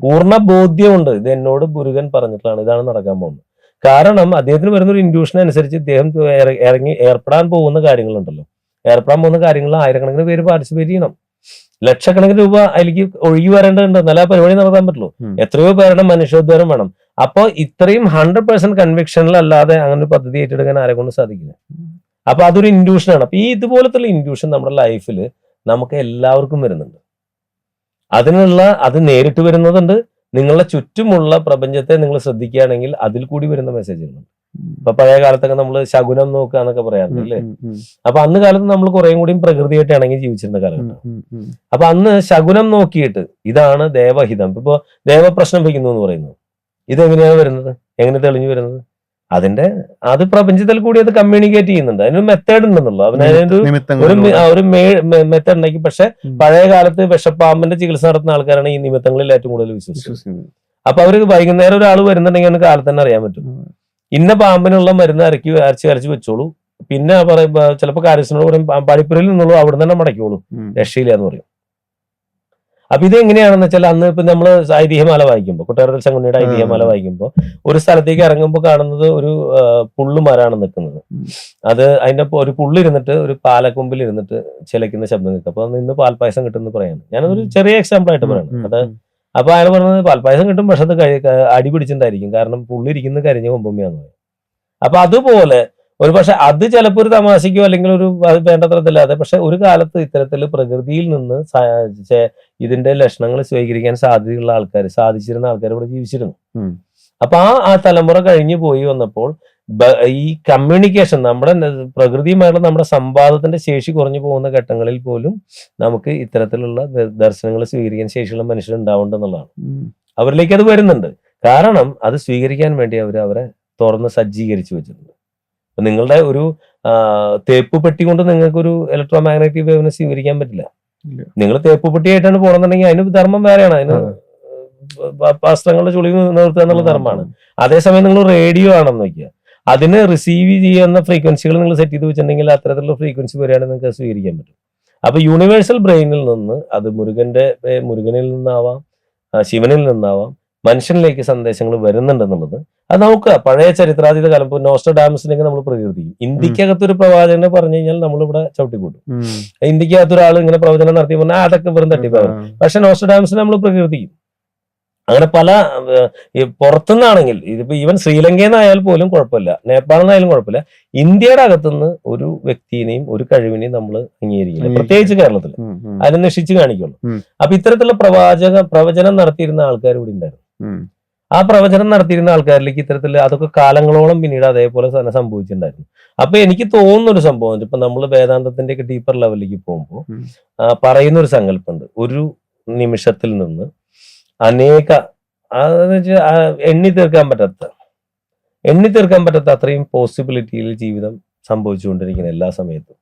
പൂർണ്ണ ബോധ്യമുണ്ട്. ഇത് എന്നോട് മുരുകൻ പറഞ്ഞിട്ടാണ് ഇതാണ് നടക്കാൻ പോകുന്നത്. കാരണം അദ്ദേഹത്തിന് വരുന്ന ഒരു ഇൻഡ്യൂഷൻ അനുസരിച്ച് ഇദ്ദേഹം ഏർപ്പെടാൻ പോകുന്ന കാര്യങ്ങളുണ്ടല്ലോ, ഏർപ്പെടാൻ പോകുന്ന കാര്യങ്ങളിൽ ആയിരക്കണക്കിന് പേര് പാർട്ടിസിപ്പേറ്റ് ചെയ്യണം. ലക്ഷക്കണക്കിന് രൂപ അതിലേക്ക് ഒഴുകി വരേണ്ടതുണ്ട്, എന്നാലേ ആ പരിപാടി നടത്താൻ പറ്റുള്ളൂ. എത്രയോ പേരുടെ മനുഷ്യോദ്ധാരം വേണം. അപ്പൊ ഇത്രയും 100% കൺവിക്ഷനിലല്ലാതെ അങ്ങനെ ഒരു പദ്ധതി ഏറ്റെടുക്കാൻ ആരെ കൊണ്ട് സാധിക്കില്ല. അപ്പൊ അതൊരു ഇൻഡ്യൂഷനാണ്. അപ്പൊ ഈ ഇതുപോലത്തെ ഇൻഡ്യൂഷൻ നമ്മുടെ ലൈഫിൽ നമുക്ക് എല്ലാവർക്കും വരുന്നുണ്ട്. അത് നേരിട്ട് വരുന്നതുണ്ട്. നിങ്ങളുടെ ചുറ്റുമുള്ള പ്രപഞ്ചത്തെ നിങ്ങൾ ശ്രദ്ധിക്കുകയാണെങ്കിൽ അതിൽ കൂടി വരുന്ന മെസ്സേജുകളുണ്ട്. ഇപ്പൊ പഴയ കാലത്തൊക്കെ നമ്മൾ ശകുനം നോക്കുക എന്നൊക്കെ പറയാറുണ്ട് അല്ലേ? അപ്പൊ അന്ന് കാലത്ത് നമ്മൾ കുറേ കൂടി പ്രകൃതിയായിട്ട് ഇണങ്ങി ജീവിച്ചിരുന്ന കാലഘട്ടം. അപ്പൊ അന്ന് ശകുനം നോക്കിയിട്ട് ഇതാണ് ദേവഹിതം, ഇപ്പൊ ദേവപ്രശ്നം വയ്ക്കുന്നു എന്ന് പറയുന്നു. ഇതെങ്ങനെയാണ് വരുന്നത്, എങ്ങനെ തെളിഞ്ഞു വരുന്നത്? അത് പ്രപഞ്ചത്തിൽ കൂടി അത് കമ്മ്യൂണിക്കേറ്റ് ചെയ്യുന്നുണ്ട്. അതിനൊരു മെത്തേഡ് ഉണ്ടെന്നുള്ളൂ. ഒരു മെത്തേഡ് ഉണ്ടാക്കി. പക്ഷെ പഴയ കാലത്ത് വിഷപ്പാമ്പിന്റെ ചികിത്സ നടത്തുന്ന ആൾക്കാരാണ് ഈ നിമിത്തങ്ങളിൽ ഏറ്റവും കൂടുതൽ വിശ്വസിക്കുന്നത്. അപ്പൊ അവർക്ക് വൈകുന്നേരം ഒരാൾ വരുന്നുണ്ടെങ്കിൽ അവന് കാലത്ത് തന്നെ അറിയാൻ പറ്റും. ഇന്ന പാമ്പിനുള്ള മരുന്ന് അരച്ച് വെച്ചോളൂ. പിന്നെ പറയുമ്പോ ചിലപ്പോൾ കാര്യസ്ഥനോട് പറയും പടിപ്പുരയിൽ നിന്നുള്ളൂ, അവിടെ തന്നെ മടക്കിയോളൂ, രക്ഷയില്ല എന്ന് പറയും. അപ്പൊ ഇത് എങ്ങനെയാണെന്ന് വെച്ചാൽ, അന്ന് ഇപ്പൊ നമ്മള് ഐതിഹ്യമാല വായിക്കുമ്പോൾ, കൊട്ടാരത്തിൽ ശങ്കുണ്ണിയുടെ ഐതിഹ്യമാല വായിക്കുമ്പോൾ ഒരു സ്ഥലത്തേക്ക് ഇറങ്ങുമ്പോൾ കാണുന്നത് ഒരു പുള്ളു മരമാണ് നിൽക്കുന്നത്. അത് അതിന്റെ ഒരു പുള്ളിരുന്നിട്ട് ഒരു പാലക്കൊമ്പിൽ ഇരുന്നിട്ട് ചിലയ്ക്കുന്ന ശബ്ദം കേൾക്കും. അപ്പൊ നിന്ന് പാൽപ്പായസം കിട്ടുമെന്ന് പറയുന്നത്. ഞാനതൊരു ചെറിയ എക്സാമ്പിൾ ആയിട്ട് പറയുന്നത്. അത് അപ്പൊ അയാൾ പറഞ്ഞത് പാൽപ്പായസം കിട്ടും, പക്ഷെ അത് അടി പിടിച്ചിട്ടുണ്ടായിരിക്കും, കാരണം പുള്ളി ഇരിക്കുന്നത് കരിഞ്ഞ കൊമ്പുമ്മയാന്ന് പറയും. അപ്പൊ അതുപോലെ ഒരു പക്ഷെ അത് ചിലപ്പോൾ ഒരു തമാശയ്ക്കോ അല്ലെങ്കിൽ ഒരു വേണ്ടത്രത്തില്ലാതെ, പക്ഷെ ഒരു കാലത്ത് ഇത്തരത്തിൽ പ്രകൃതിയിൽ നിന്ന് ഇതിന്റെ ലക്ഷണങ്ങൾ സ്വീകരിക്കാൻ സാധിച്ചിരുന്ന ആൾക്കാർ ഇവിടെ ജീവിച്ചിരുന്നു. അപ്പൊ ആ തലമുറ കഴിഞ്ഞു പോയി വന്നപ്പോൾ ഈ കമ്മ്യൂണിക്കേഷൻ, നമ്മുടെ പ്രകൃതിയുമായുള്ള നമ്മുടെ സംവാദത്തിന്റെ ശേഷി കുറഞ്ഞു പോകുന്ന ഘട്ടങ്ങളിൽ പോലും നമുക്ക് ഇത്തരത്തിലുള്ള ദർശനങ്ങൾ സ്വീകരിക്കാൻ ശേഷിയുള്ള മനുഷ്യർ ഉണ്ടാവേണ്ടെന്നുള്ളതാണ്. അവരിലേക്ക് അത് വരുന്നുണ്ട്. കാരണം അത് സ്വീകരിക്കാൻ വേണ്ടി അവരെ തുറന്ന് സജ്ജീകരിച്ചു വെച്ചിട്ടുണ്ട്. നിങ്ങളുടെ ഒരു തേപ്പ് പെട്ടി കൊണ്ട് നിങ്ങൾക്കൊരു ഇലക്ട്രോ മാഗ്നറ്റിക് വേവിനെ സ്വീകരിക്കാൻ പറ്റില്ല. നിങ്ങൾ തേപ്പ് പെട്ടിയായിട്ടാണ് പോകണമെന്നുണ്ടെങ്കിൽ അതിന് ധർമ്മം വേറെയാണ്. അതിന് വസ്ത്രങ്ങളുടെ ചുളി നിർത്തുക എന്നുള്ള ധർമ്മമാണ്. അതേസമയം നിങ്ങൾ റേഡിയോ ആണെന്ന് നോക്കിയ അതിന് റിസീവ് ചെയ്യുന്ന ഫ്രീക്വൻസികൾ നിങ്ങൾ സെറ്റ് ചെയ്ത് വെച്ചിട്ടുണ്ടെങ്കിൽ അത്തരത്തിലുള്ള ഫ്രീക്വൻസി വരെയാണെങ്കിൽ നിങ്ങൾക്ക് സ്വീകരിക്കാൻ പറ്റും. അപ്പൊ യൂണിവേഴ്സൽ ബ്രെയിനിൽ നിന്ന് അത് മുരുകനിൽ നിന്നാവാം, ശിവനിൽ നിന്നാവാം, മനുഷ്യനിലേക്ക് സന്ദേശങ്ങൾ വരുന്നുണ്ടെന്നുള്ളത് അത് നമുക്ക് പഴയ ചരിത്രാതീത കാലം, ഇപ്പോൾ നോസ്ട്രഡാമസിനെയൊക്കെ നമ്മൾ പ്രകീർത്തിക്കും. ഇന്ത്യക്കകത്തൊരു പ്രവാചകനെ പറഞ്ഞു കഴിഞ്ഞാൽ നമ്മളിവിടെ ചവിട്ടിക്കൂട്ടും. ഇന്ത്യക്കകത്തൊരാൾ ഇങ്ങനെ പ്രവചനം നടത്തി പറഞ്ഞാൽ അതൊക്കെ വെറും തട്ടിപ്പാണ്. പക്ഷെ നോസ്ട്രഡാമസിനെ നമ്മൾ പ്രകീർത്തിക്കും. അങ്ങനെ പല പുറത്തുനിന്നാണെങ്കിൽ, ഇതിപ്പോ ഈവൻ ശ്രീലങ്കയിൽ നിന്നായാൽ പോലും കുഴപ്പമില്ല, നേപ്പാളിൽ നിന്നായാലും കുഴപ്പമില്ല, ഇന്ത്യയുടെ അകത്തുനിന്ന് ഒരു വ്യക്തിനെയും ഒരു കഴിവിനെയും നമ്മൾ അംഗീകരിക്കില്ല, പ്രത്യേകിച്ച് കേരളത്തിൽ. അതിനെ നശിച്ചു കാണിക്കുള്ളൂ. അപ്പൊ ഇത്തരത്തിലുള്ള പ്രവചനം നടത്തിയിരുന്ന ആൾക്കാർ ഇവിടെ ഉണ്ടായിരുന്നു. ആ പ്രവചനം നടത്തിയിരുന്ന ആൾക്കാരിലേക്ക് ഇത്തരത്തിൽ അതൊക്കെ കാലങ്ങളോളം പിന്നീട് അതേപോലെ തന്നെ സംഭവിച്ചിട്ടുണ്ടായിരുന്നു. അപ്പൊ എനിക്ക് തോന്നുന്ന ഒരു സംഭവം, ഇപ്പൊ നമ്മൾ വേദാന്തത്തിന്റെ ഒക്കെ ഡീപ്പർ ലെവലിലേക്ക് പോകുമ്പോൾ പറയുന്ന ഒരു സങ്കല്പമുണ്ട്. ഒരു നിമിഷത്തിൽ നിന്ന് എണ്ണി തീർക്കാൻ പറ്റാത്ത അത്രയും പോസിബിലിറ്റിയിൽ ജീവിതം സംഭവിച്ചുകൊണ്ടിരിക്കുന്ന എല്ലാ സമയത്തും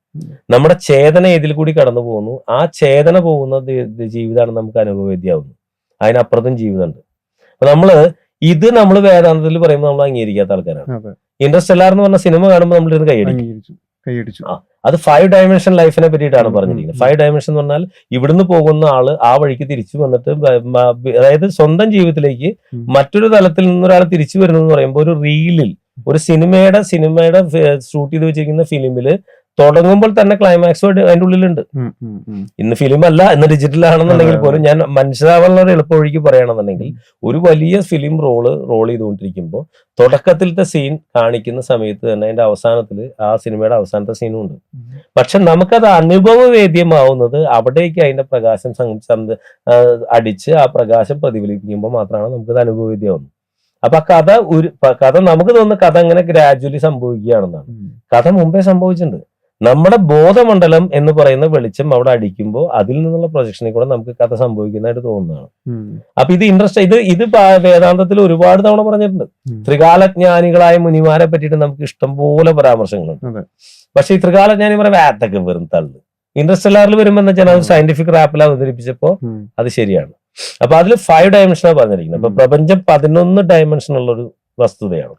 നമ്മുടെ ചേതന ഇതിൽ കൂടി കടന്നു പോകുന്നു. ആ ചേതന പോകുന്ന ജീവിതമാണ് നമുക്ക് അനുഭവവേദ്യമാവുന്നത്. അതിനപ്പുറത്തും ജീവിതമുണ്ട്. അപ്പൊ നമ്മൾ വേദാന്തത്തിൽ പറയുമ്പോൾ നമ്മൾ അംഗീകരിക്കാത്ത ആൾക്കാരാണ്. ഇന്റർസ്റ്റെല്ലാർ എന്ന് പറഞ്ഞ സിനിമ കാണുമ്പോൾ നമ്മൾ ഇതിന് കൈയടിച്ചു. അത് 5 ഡയമെൻഷൻ ലൈഫിനെ പറ്റിയിട്ടാണ് പറഞ്ഞിരിക്കുന്നത്. 5 ഡയമെൻഷൻ എന്ന് പറഞ്ഞാൽ ഇവിടുന്ന് പോകുന്ന ആള് ആ വഴിക്ക് തിരിച്ചു വന്നിട്ട്, അതായത് സ്വന്തം ജീവിതത്തിലേക്ക് മറ്റൊരു തലത്തിൽ നിന്നൊരാൾ തിരിച്ചു വരുന്നു എന്ന് പറയുമ്പോൾ ഒരു റീലിൽ, ഒരു സിനിമയുടെ ഷൂട്ട് ചെയ്ത് വെച്ചിരിക്കുന്ന ഫിലിമില് തുടങ്ങുമ്പോൾ തന്നെ ക്ലൈമാക്സ് അതിന്റെ ഉള്ളിലുണ്ട്. ഇന്ന് ഫിലിം അല്ല, ഇന്ന് ഡിജിറ്റൽ ആണെന്നുണ്ടെങ്കിൽ പോലും ഞാൻ മനസ്സിലാവാനുള്ള ഒരു എളുപ്പവഴിക്ക് പറയുകയാണെന്നുണ്ടെങ്കിൽ ഒരു വലിയ ഫിലിം റോൾ ചെയ്തുകൊണ്ടിരിക്കുമ്പോൾ തുടക്കത്തിലത്തെ സീൻ കാണിക്കുന്ന സമയത്ത് തന്നെ അതിന്റെ അവസാനത്തിൽ ആ സിനിമയുടെ അവസാനത്തെ സീനും ഉണ്ട്. പക്ഷെ നമുക്കത് അനുഭവവേദ്യമാവുന്നത് അവിടേക്ക് അതിന്റെ പ്രകാശം അടിച്ച് ആ പ്രകാശം പ്രതിഫലിപ്പിക്കുമ്പോൾ മാത്രമാണ് നമുക്കത് അനുഭവവേദ്യമാവുന്നത്. അപ്പൊ കഥ നമുക്ക് തോന്നുന്ന കഥ അങ്ങനെ ഗ്രാജുവലി സംഭവിക്കുകയാണെന്നാണ്. കഥ മുമ്പേ സംഭവിച്ചിട്ടുണ്ട്. നമ്മുടെ ബോധമണ്ഡലം എന്ന് പറയുന്ന വെളിച്ചം അവിടെ അടിക്കുമ്പോൾ അതിൽ നിന്നുള്ള പ്രൊജക്ഷനിൽ കൂടെ നമുക്ക് കഥ സംഭവിക്കുന്നതായിട്ട് തോന്നുന്നതാണ്. അപ്പൊ ഇത് വേദാന്തത്തിൽ ഒരുപാട് തവണ പറഞ്ഞിട്ടുണ്ട്. ത്രികാലജ്ഞാനികളായ മുനിമാരെ പറ്റിയിട്ട് നമുക്ക് ഇഷ്ടംപോലെ പരാമർശങ്ങളുണ്ട്. പക്ഷെ ഈ ത്രികാലജ്ഞാനി പറയുമ്പോൾ അതൊക്കെ വെറും തള്ളു. ഇന്റർസ്റ്റെല്ലാറിൽ വരുമ്പോൾ എന്താ വെച്ചാൽ അത് സയന്റിഫിക് റാപ്പിൽ അവതരിപ്പിച്ചപ്പോ അത് ശരിയാണ്. അപ്പൊ അതിൽ 5 ഡയമെൻഷനാണ് പറഞ്ഞിരിക്കുന്നത്. അപ്പൊ പ്രപഞ്ചം 11 ഡയമെൻഷൻ ഉള്ള ഒരു വസ്തുതയാണ്.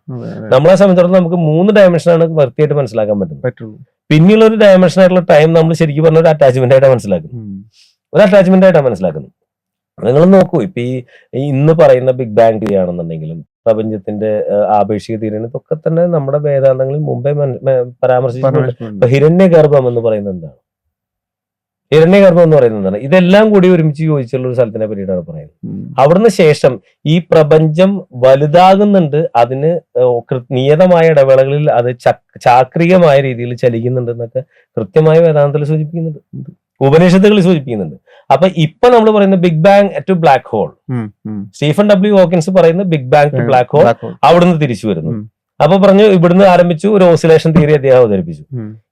നമ്മളെ സംബന്ധിച്ചിടത്തോളം നമുക്ക് 3 ഡയമെൻഷനാണ് വൃത്തിയായിട്ട് മനസ്സിലാക്കാൻ പറ്റുന്നത്. പിന്നെയുള്ള ഒരു ഡയമെൻഷൻ ആയിട്ടുള്ള ടൈം നമ്മൾ ശരിക്കും പറഞ്ഞ ഒരു അറ്റാച്ച്മെന്റ് ആയിട്ടാണ് മനസ്സിലാക്കുന്നത്. നിങ്ങൾ നോക്കൂ, ഇപ്പൊ ഈ ഇന്ന് പറയുന്ന ബിഗ് ബാങ് തിയറി ആണെന്നുണ്ടെങ്കിലും പ്രപഞ്ചത്തിന്റെ ആപേക്ഷിക തിയറി ഇതൊക്കെ തന്നെ നമ്മുടെ വേദാന്തങ്ങളിൽ മുമ്പേ പരാമർശിച്ചിട്ടുണ്ട്. ഹിരണ്യഗർഭം എന്ന് പറയുന്നത് എന്താണ്? ഇതെല്ലാം കൂടി ഒരുമിച്ച് യോജിച്ചുള്ള ഒരു സ്ഥലത്തിനെ പറ്റിയിട്ടാണ് പറയുന്നത്. അവിടുന്ന് ശേഷം ഈ പ്രപഞ്ചം വലുതാകുന്നുണ്ട്, അതിന് നിയതമായ ഇടവേളകളിൽ അത് ചാക്രികമായ രീതിയിൽ ചലിക്കുന്നുണ്ട് എന്നൊക്കെ കൃത്യമായി വേദാന്തത്തിൽ സൂചിപ്പിക്കുന്നുണ്ട്, ഉപനിഷത്തുകളിൽ സൂചിപ്പിക്കുന്നുണ്ട്. അപ്പൊ ഇപ്പൊ നമ്മൾ പറയുന്ന big bang to black hole, Stephen W Hawkins പറയുന്ന big bang to black hole അവിടുന്ന് തിരിച്ചു വരുന്നു. അപ്പൊ പറഞ്ഞു ഇവിടുന്ന് ആരംഭിച്ചു, ഒരു ഓസിലേഷൻ തിയറി അദ്ദേഹം അവതരിപ്പിച്ചു.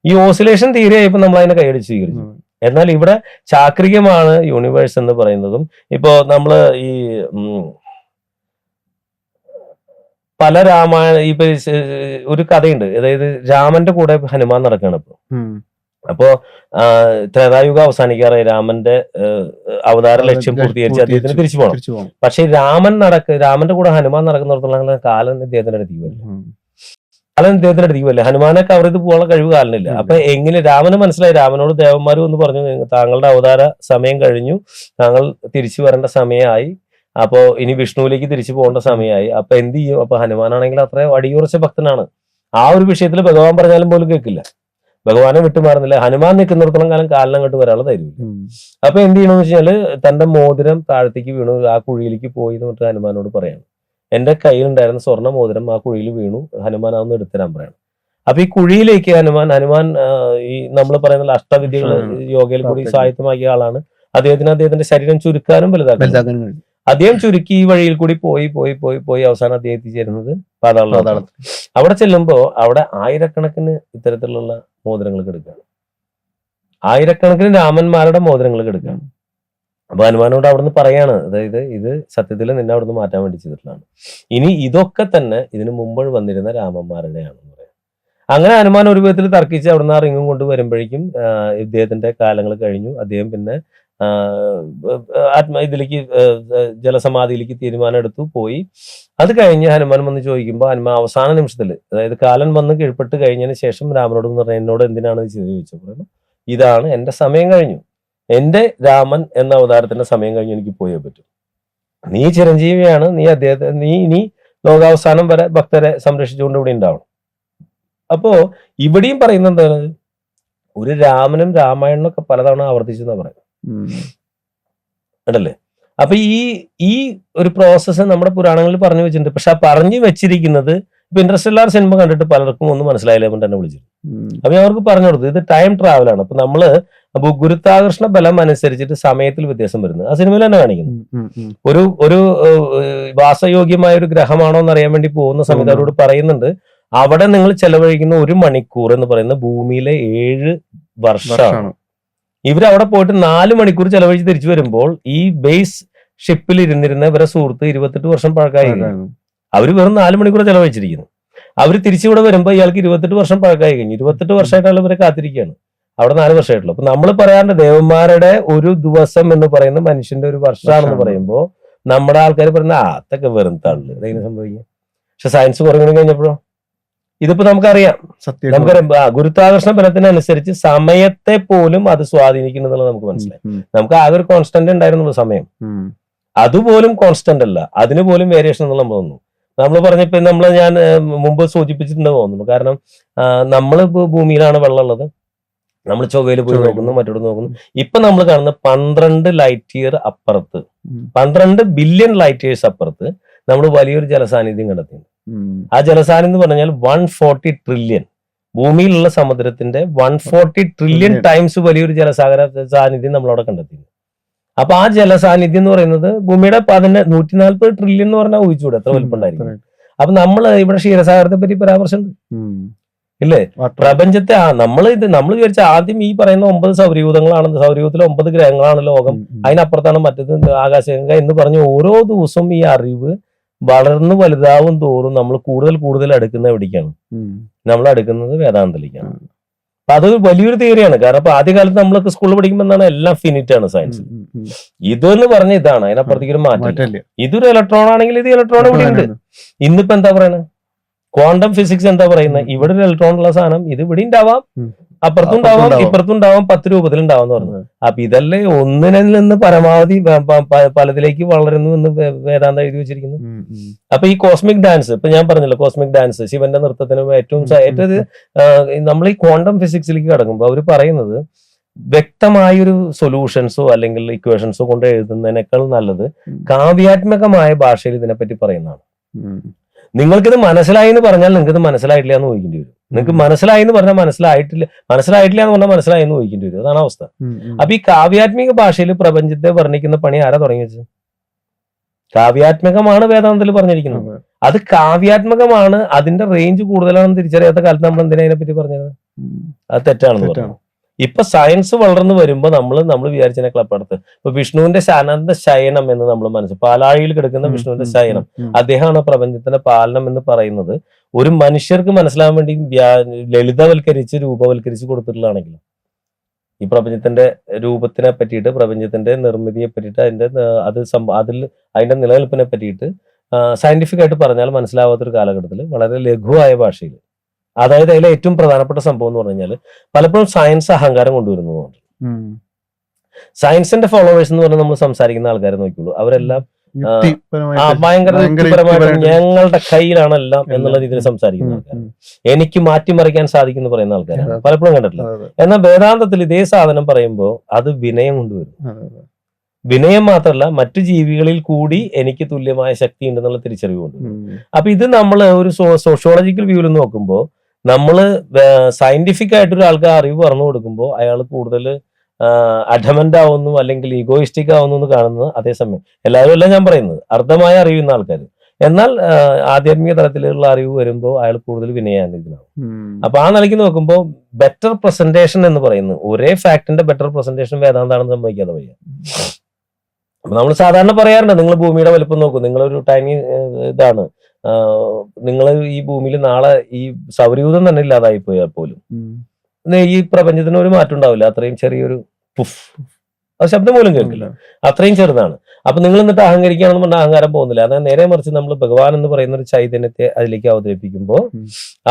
ഈ ഓസിലേഷൻ തിയറി ആയപ്പോൾ നമ്മൾ അതിനെ കൈയടിച്ച് സ്വീകരിച്ചു. എന്നാൽ ഇവിടെ ചാക്രികമാണ് യൂണിവേഴ്സ് എന്ന് പറയുന്നതും, ഇപ്പോ നമ്മള് ഈ പല രാമായണ ഇപ്പൊ ഒരു കഥയുണ്ട്, അതായത് രാമന്റെ കൂടെ ഹനുമാൻ നടക്കുകയാണ് ഇപ്പൊ. അപ്പോ ത്രേതായുഗം അവസാനിക്കാറായി, രാമന്റെ അവതാര ലക്ഷ്യം പൂർത്തീകരിച്ച് അദ്ദേഹത്തിന് തിരിച്ചു പോകണം. പക്ഷെ രാമന്റെ കൂടെ ഹനുമാൻ നടക്കുന്നിടത്തോളം കാലൻ ഇദ്ദേഹത്തിന്റെ അടുത്തേക്ക് വരില്ല. ഹനുമാനെ കവർ ചെയ്ത് പോകാനുള്ള കഴിവ് കാലനില്ല. അപ്പൊ എങ്ങനെ രാമന് മനസ്സിലായി, രാമനോട് ദേവന്മാരും ഒന്ന് പറഞ്ഞു, താങ്കളുടെ അവതാര സമയം കഴിഞ്ഞു, താങ്കൾ തിരിച്ചു വരേണ്ട സമയമായി, അപ്പോ ഇനി വിഷ്ണുവിലേക്ക് തിരിച്ചു പോകേണ്ട സമയമായി. അപ്പൊ എന്ത് ചെയ്യും? അപ്പൊ ഹനുമാനാണെങ്കിൽ അത്ര അടിയുറച്ച ഭക്തനാണ്, ആ ഒരു വിഷയത്തിൽ ഭഗവാൻ പറഞ്ഞാലും പോലും കേൾക്കില്ല, ഭഗവാനെ വിട്ടുമാറുന്നില്ല. ഹനുമാൻ നിൽക്കുന്നിടത്തോളം കാലം കാലിന് അങ്ങോട്ട് വരാനുള്ള ധൈര്യമില്ല. അപ്പൊ എന്ത് ചെയ്യണമെന്ന് വെച്ചാല് തന്റെ മോതിരം താഴത്തേക്ക് വീണു, ആ കുഴിയിലേക്ക് പോയി എന്ന് പറഞ്ഞിട്ട് ഹനുമാനോട് പറയാണ്, എന്റെ കയ്യിലുണ്ടായിരുന്ന സ്വർണ്ണ മോതിരം ആ കുഴിയിൽ വീണു, ഹനുമാൻ അതൊന്ന് എടുത്തരാൻ പറയണം. അപ്പൊ ഈ കുഴിയിലേക്ക് ഹനുമാൻ ഈ നമ്മൾ പറയുന്ന അഷ്ടവിദ്യകൾ യോഗയിൽ കൂടി സ്വായത്തമാക്കിയ ആളാണ്. അദ്ദേഹത്തിന്റെ ശരീരം ചുരുക്കാനും വലുതാക്കാനും അദ്ദേഹം ചുരുക്കി ഈ വഴിയിൽ കൂടി പോയി പോയി പോയി പോയി അവസാനം അദ്ദേഹത്തിൽ ചേരുന്നത് പാതാളത്തിൽ. അവിടെ ചെല്ലുമ്പോ അവിടെ ആയിരക്കണക്കിന് ഇത്തരത്തിലുള്ള മോതിരങ്ങൾ കിടക്കുകയാണ്, ആയിരക്കണക്കിന് രാമന്മാരുടെ മോതിരങ്ങൾ കിടക്കുകയാണ്. അപ്പൊ ഹനുമാനോട് അവിടുന്ന് പറയാണ്, അതായത് ഇത് സത്യത്തിൽ നിന്നെ അവിടുന്ന് മാറ്റാൻ വേണ്ടി ചെയ്തിട്ടുള്ളതാണ്, ഇനി ഇതൊക്കെ തന്നെ ഇതിനു മുമ്പ് വന്നിരുന്ന രാമന്മാരുടെയാണെന്ന് പറയാം. അങ്ങനെ ഹനുമാൻ ഒരു വിധത്തിൽ തർക്കിച്ച് അവിടുന്ന് ആ റിങ്ങും കൊണ്ട് വരുമ്പോഴേക്കും ഇദ്ദേഹത്തിന്റെ കാലങ്ങൾ കഴിഞ്ഞു. അദ്ദേഹം പിന്നെ ഇതിലേക്ക് ജലസമാധിയിലേക്ക് തീരുമാനം എടുത്തു പോയി. അത് കഴിഞ്ഞ് ഹനുമാൻ വന്ന് ചോദിക്കുമ്പോൾ ഹനുമാൻ അവസാന നിമിഷത്തിൽ, അതായത് കാലൻ വന്ന് കീഴ്പ്പെട്ട് കഴിഞ്ഞതിന് ശേഷം രാമനോട് പറഞ്ഞ, എന്നോട് എന്തിനാണ് ഇത് ചെയ്ത് ചോദിച്ചപ്പോൾ, ഇതാണ് എന്റെ സമയം കഴിഞ്ഞു, എന്റെ രാമൻ എന്ന അവതാരത്തിന്റെ സമയം കഴിഞ്ഞ് എനിക്ക് പോയേ പറ്റും, നീ ചിരഞ്ജീവിയാണ്, നീ ഇനി ലോകാവസാനം വരെ ഭക്തരെ സംരക്ഷിച്ചുകൊണ്ട് ഇവിടെ ഉണ്ടാവണം. അപ്പോ ഇവിടെയും പറയുന്നത് എന്താണ്, ഒരു രാമനും രാമായണനും ഒക്കെ പലതവണ ആവർത്തിച്ചെന്നാ പറയുന്നത് ഉണ്ടല്ലേ. അപ്പൊ ഈ ഒരു പ്രോസസ്സ് നമ്മുടെ പുരാണങ്ങളിൽ പറഞ്ഞു വെച്ചിട്ടുണ്ട്. പക്ഷെ ആ പറഞ്ഞു വെച്ചിരിക്കുന്നത് ഇപ്പൊ ഇൻട്രസ്റ്റെല്ലാർ സിനിമ കണ്ടിട്ട് പലർക്കും ഒന്നും മനസ്സിലായില്ല, എന്നെ വിളിച്ചിട്ട്. അപ്പൊ ഞാൻ അവർക്ക് പറഞ്ഞു കൊടുത്തു, ഇത് ടൈം ട്രാവലാണ്. അപ്പൊ നമ്മള് ഗുരുത്വാകർഷണ ബലം അനുസരിച്ചിട്ട് സമയത്തിൽ വ്യത്യാസം വരുന്നത് ആ സിനിമയിൽ തന്നെ കാണിക്കുന്നു. ഒരു വാസയോഗ്യമായ ഒരു ഗ്രഹമാണോ എന്ന് അറിയാൻ വേണ്ടി പോകുന്ന സമയത്ത് അവരോട് പറയുന്നുണ്ട്, അവിടെ നിങ്ങൾ ചെലവഴിക്കുന്ന 1 മണിക്കൂർ എന്ന് പറയുന്നത് ഭൂമിയിലെ 7 വർഷമാണ്. ഇവരവിടെ പോയിട്ട് 4 മണിക്കൂർ ചെലവഴിച്ച് തിരിച്ചു വരുമ്പോൾ ഈ ബേസ് ഷിപ്പിൽ ഇരുന്നിരുന്ന ഇവരെ സുഹൃത്ത് 28 വർഷം പഴക്കമായി. അവര് വെറും 4 മണിക്കൂർ ചെലവഴിച്ചിരിക്കുന്നു. അവര് തിരിച്ചിവിടെ വരുമ്പോൾ ഇയാൾക്ക് 28 വർഷം പഴക്കമായി കഴിഞ്ഞു. 28 വർഷമായിട്ടുള്ള ഇവരെ കാത്തിരിക്കുകയാണ്, അവിടെ 4 വർഷമായിട്ടുള്ളൂ. അപ്പൊ നമ്മൾ പറയാറുണ്ട്, ദേവന്മാരുടെ ഒരു ദിവസം എന്ന് പറയുന്നത് മനുഷ്യന്റെ ഒരു വർഷമാണെന്ന് പറയുമ്പോൾ നമ്മുടെ ആൾക്കാർ പറയുന്ന അതൊക്കെ വെറും തള്ളു, അതെങ്ങനെ സംഭവിക്കുക. പക്ഷെ സയൻസ് കുറേ കഴിഞ്ഞപ്പോഴോ ഇതിപ്പോ നമുക്കറിയാം, ഗുരുത്വാകർഷണ ബലത്തിനനുസരിച്ച് സമയത്തെ പോലും അത് സ്വാധീനിക്കുന്നുള്ളത് നമുക്ക് മനസ്സിലായി. നമുക്ക് ആകെ ഒരു കോൺസ്റ്റന്റ് ഉണ്ടായിരുന്നുള്ളൂ സമയം, അതുപോലും കോൺസ്റ്റന്റ് അല്ല, അതിന് പോലും വേരിയേഷൻ എന്നുള്ള നമ്മൾ തോന്നുന്നു. നമ്മൾ പറഞ്ഞപ്പോ ഞാൻ മുമ്പ് സൂചിപ്പിച്ചിട്ടുണ്ടെന്ന് തോന്നുന്നു. കാരണം നമ്മളിപ്പോ ഭൂമിയിലാണ് വെള്ളമുള്ളത്, നമ്മൾ ചൊവ്വയിൽ പോയി നോക്കുന്നു, മറ്റോട് നോക്കുന്നു. ഇപ്പൊ നമ്മൾ കാണുന്ന 12 ലൈറ്റ് ഇയർ അപ്പുറത്ത്, 12 ബില്യൺ ലൈറ്റ് ഇയേഴ്സ് അപ്പുറത്ത് നമ്മൾ വലിയൊരു ജലസാന്നിധ്യം കണ്ടെത്തിയിട്ടുണ്ട്. ആ ജലസാന്നിധ്യം എന്ന് പറഞ്ഞാൽ 140 ട്രില്യൺ, ഭൂമിയിലുള്ള സമുദ്രത്തിന്റെ 140 ട്രില്യൺ ടൈംസ് വലിയൊരു ജലസാഗര സാന്നിധ്യം നമ്മളവിടെ കണ്ടെത്തിയിട്ടുണ്ട്. അപ്പൊ ആ ജലസാന്നിധ്യം എന്ന് പറയുന്നത് ഭൂമിയുടെ 140 ട്രില്യൺ എന്ന് പറഞ്ഞാൽ ഊഹിച്ചൂടെ എത്ര വലുപ്പമുണ്ടായിരിക്കും. അപ്പൊ നമ്മൾ ഇവിടെ ക്ഷീരസാഗരത്തെ പറ്റി പരാമർശമുണ്ട് ഇല്ലേ, പ്രപഞ്ചത്തെ. നമ്മൾ വിചാരിച്ച ആദ്യം ഈ പറയുന്ന 9 സൗരയൂഥങ്ങളാണ്, സൗരയൂഥത്തിലെ 9 ഗ്രഹങ്ങളാണ് ലോകം, അതിനപ്പുറത്താണ് മറ്റേത് ആകാശഗംഗ എന്ന് പറഞ്ഞ് ഓരോ ദിവസവും ഈ അറിവ് വളർന്നു വലുതാവും തോറും നമ്മൾ കൂടുതൽ അടുക്കുന്ന എവിടേക്കാണ്, നമ്മൾ അടുക്കുന്നത് വേദാന്തത്തിലേക്കാണ്. അപ്പൊ അത് വലിയൊരു തിയറിയാണ്. കാരണം ഇപ്പൊ ആദ്യകാലത്ത് നമ്മളൊക്കെ സ്കൂളിൽ പഠിക്കുമ്പോൾ എന്താണ്, എല്ലാം ഫിനിറ്റ് ആണ് സയൻസ്. ഇതെന്ന് പറഞ്ഞ ഇതാണ്, അതിനപ്പുറത്തേക്ക് ഒരു മാറ്റം. ഇതൊരു ഇലക്ട്രോൺ ആണെങ്കിൽ ഇത് ഇലക്ട്രോൺ ഇവിടെ ഉണ്ട്. ഇന്നിപ്പോ എന്താ പറയണത്, ക്വാണ്ടം ഫിസിക്സ് എന്താ പറയുന്നത്, ഇവിടെ ഒരു ഇലക്ട്രോൺ ഉള്ള സാധനം ഇത് ഇവിടെ ഉണ്ടാവാം, അപ്പുറത്തും ഉണ്ടാവാം, ഇപ്പുറത്തും ഉണ്ടാവാം, 10 രൂപത്തിലുണ്ടാവാം പറഞ്ഞത്. അപ്പൊ ഇതല്ലേ ഒന്നിനിൽ നിന്ന് പരമാവധി പലതിലേക്ക് വളരുന്നു എന്ന് വേദാന്തം എഴുതി വെച്ചിരിക്കുന്നു. അപ്പൊ ഈ കോസ്മിക് ഡാൻസ്, ഇപ്പൊ ഞാൻ പറഞ്ഞല്ലോ, കോസ്മിക് ഡാൻസ് ശിവന്റെ നൃത്തത്തിന് ഏറ്റവും നമ്മൾ ഈ ക്വാണ്ടം ഫിസിക്സിലേക്ക് കടക്കുമ്പോൾ അവർ പറയുന്നത്, വ്യക്തമായൊരു സൊല്യൂഷൻസോ അല്ലെങ്കിൽ ഇക്വേഷൻസോ കൊണ്ട് എഴുതുന്നതിനേക്കാൾ നല്ലത് കാവ്യാത്മകമായ ഭാഷയിൽ ഇതിനെപ്പറ്റി പറയുന്നതാണ്. നിങ്ങൾക്കിത് മനസ്സിലായി എന്ന് പറഞ്ഞാൽ നിങ്ങൾക്ക് ഇത് മനസ്സിലായിട്ടില്ല എന്ന് ഊഹിക്കേണ്ടി വരും. നിങ്ങൾക്ക് മനസ്സിലായി എന്ന് പറഞ്ഞാൽ മനസ്സിലായിട്ടില്ല എന്ന് പറഞ്ഞാൽ മനസ്സിലായി എന്ന് ഊഹിക്കേണ്ടി വരും. അതാണ് അവസ്ഥ. അപ്പൊ ഈ കാവ്യാത്മിക ഭാഷയിൽ പ്രപഞ്ചത്തെ വർണ്ണിക്കുന്ന പണി ആരാ തുടങ്ങി വെച്ചത്? കാവ്യാത്മകമാണ് വേദാന്തത്തിൽ പറഞ്ഞിരിക്കുന്നത്. അത് കാവ്യാത്മകമാണ്, അതിന്റെ റേഞ്ച് കൂടുതലാണെന്ന് തിരിച്ചറിയാത്ത കാലത്ത് നമ്മൾ എന്തിനാ അതിനെപ്പറ്റി പറഞ്ഞത്? അത് തെറ്റാണെന്ന് പറഞ്ഞു. ഇപ്പൊ സയൻസ് വളർന്നു വരുമ്പോൾ നമ്മൾ വിചാരിച്ചതിനെ ക്ലപ്പടുത്ത് ഇപ്പൊ വിഷ്ണുവിന്റെ അനന്ത ശയനം എന്ന് നമ്മൾ മനസ്സിൽ പാലാഴിയിൽ കിടക്കുന്ന വിഷ്ണുവിന്റെ ശയനം, അദ്ദേഹമാണ് പ്രപഞ്ചത്തിന്റെ പാലനം എന്ന് പറയുന്നത്. ഒരു മനുഷ്യർക്ക് മനസ്സിലാവാൻ വേണ്ടി ലളിതവൽക്കരിച്ച് രൂപവൽക്കരിച്ച് കൊടുത്തിട്ടുള്ളതാണെങ്കിലും ഈ പ്രപഞ്ചത്തിന്റെ രൂപത്തിനെ പറ്റിയിട്ട്, പ്രപഞ്ചത്തിന്റെ നിർമ്മിതിയെ പറ്റിയിട്ട്, അതിന്റെ നിലനിൽപ്പിനെ പറ്റിയിട്ട് സയന്റിഫിക് ആയിട്ട് പറഞ്ഞാൽ മനസ്സിലാവാത്തൊരു കാലഘട്ടത്തിൽ വളരെ ലഘുവായ ഭാഷയിൽ, അതായത് അതിലെ ഏറ്റവും പ്രധാനപ്പെട്ട സംഭവം എന്ന് പറഞ്ഞു കഴിഞ്ഞാൽ പലപ്പോഴും സയൻസ് അഹങ്കാരം കൊണ്ടുവരുന്നതുകൊണ്ട്. സയൻസിന്റെ ഫോളോവേഴ്സ് എന്ന് പറഞ്ഞാൽ നമ്മൾ സംസാരിക്കുന്ന ആൾക്കാരെ നോക്കിയുള്ളൂ, അവരെല്ലാം ഭയങ്കര യുക്തിപരമായിട്ട് ഞങ്ങളുടെ കയ്യിലാണെല്ലാം എന്നുള്ള രീതിയിൽ സംസാരിക്കുന്ന ആൾക്കാർ, എനിക്ക് മാറ്റിമറിക്കാൻ സാധിക്കുന്നു പറയുന്ന ആൾക്കാരാണ് പലപ്പോഴും കണ്ടിട്ടില്ല. എന്നാൽ വേദാന്തത്തിൽ ഇതേ സാധനം പറയുമ്പോൾ അത് വിനയം കൊണ്ടുവരും. വിനയം മാത്രമല്ല, മറ്റു ജീവികളിൽ കൂടി എനിക്ക് തുല്യമായ ശക്തി ഉണ്ടെന്നുള്ള തിരിച്ചറിവ് കൊണ്ടുവരും. അപ്പൊ ഇത് നമ്മൾ ഒരു സോഷ്യോളജിക്കൽ വ്യൂവിൽ നോക്കുമ്പോൾ, നമ്മൾ സയന്റിഫിക് ആയിട്ട് ഒരാൾക്ക് അറിവ് പറഞ്ഞു കൊടുക്കുമ്പോൾ അയാൾ കൂടുതൽ അഡമന്റ് ആവുന്നു അല്ലെങ്കിൽ ഈഗോയിസ്റ്റിക് ആവുന്നു എന്ന് കാണുന്നത്. അതേസമയം എല്ലാവരും അല്ല ഞാൻ പറയുന്നത്, അർദ്ധമായ അറിയുന്ന ആൾക്കാർ. എന്നാൽ ആധ്യാത്മിക തലത്തിലുള്ള അറിവ് വരുമ്പോൾ അയാൾ കൂടുതൽ വിനയാനിതനാവും. അപ്പൊ ആ നിലയ്ക്ക് നോക്കുമ്പോൾ ബെറ്റർ പ്രസന്റേഷൻ എന്ന് പറയുന്നത്, ഒരേ ഫാക്ടിന്റെ ബെറ്റർ പ്രസന്റേഷൻ വേദാന്താണെന്ന് സംഭവിക്കാതെ വയ്യ. അപ്പൊ നമ്മൾ സാധാരണ പറയാറുണ്ട്, നിങ്ങൾ ഭൂമിയുടെ വലുപ്പം നോക്കൂ, നിങ്ങളൊരു ടൈനി ഇതാണ്, നിങ്ങൾ ഈ ഭൂമിയിൽ നാളെ ഈ സൗരയൂഥം തന്നെ ഇല്ലാതായി പോയാൽ പോലും ഈ പ്രപഞ്ചത്തിന് ഒരു മാറ്റം ഉണ്ടാവില്ല. അത്രയും ചെറിയൊരു പുഫ്, അത് ശബ്ദം പോലും കേൾക്കില്ല, അത്രയും ചെറുതാണ്. അപ്പൊ നിങ്ങൾ എന്നിട്ട് അഹങ്കരിക്കുകയാണെന്ന് പറഞ്ഞാൽ അഹങ്കാരം പോകുന്നില്ല. അതായത് നേരെ മറിച്ച് നമ്മൾ ഭഗവാൻ എന്ന് പറയുന്ന ഒരു ചൈതന്യത്തെ അതിലേക്ക് അവതരിപ്പിക്കുമ്പോൾ,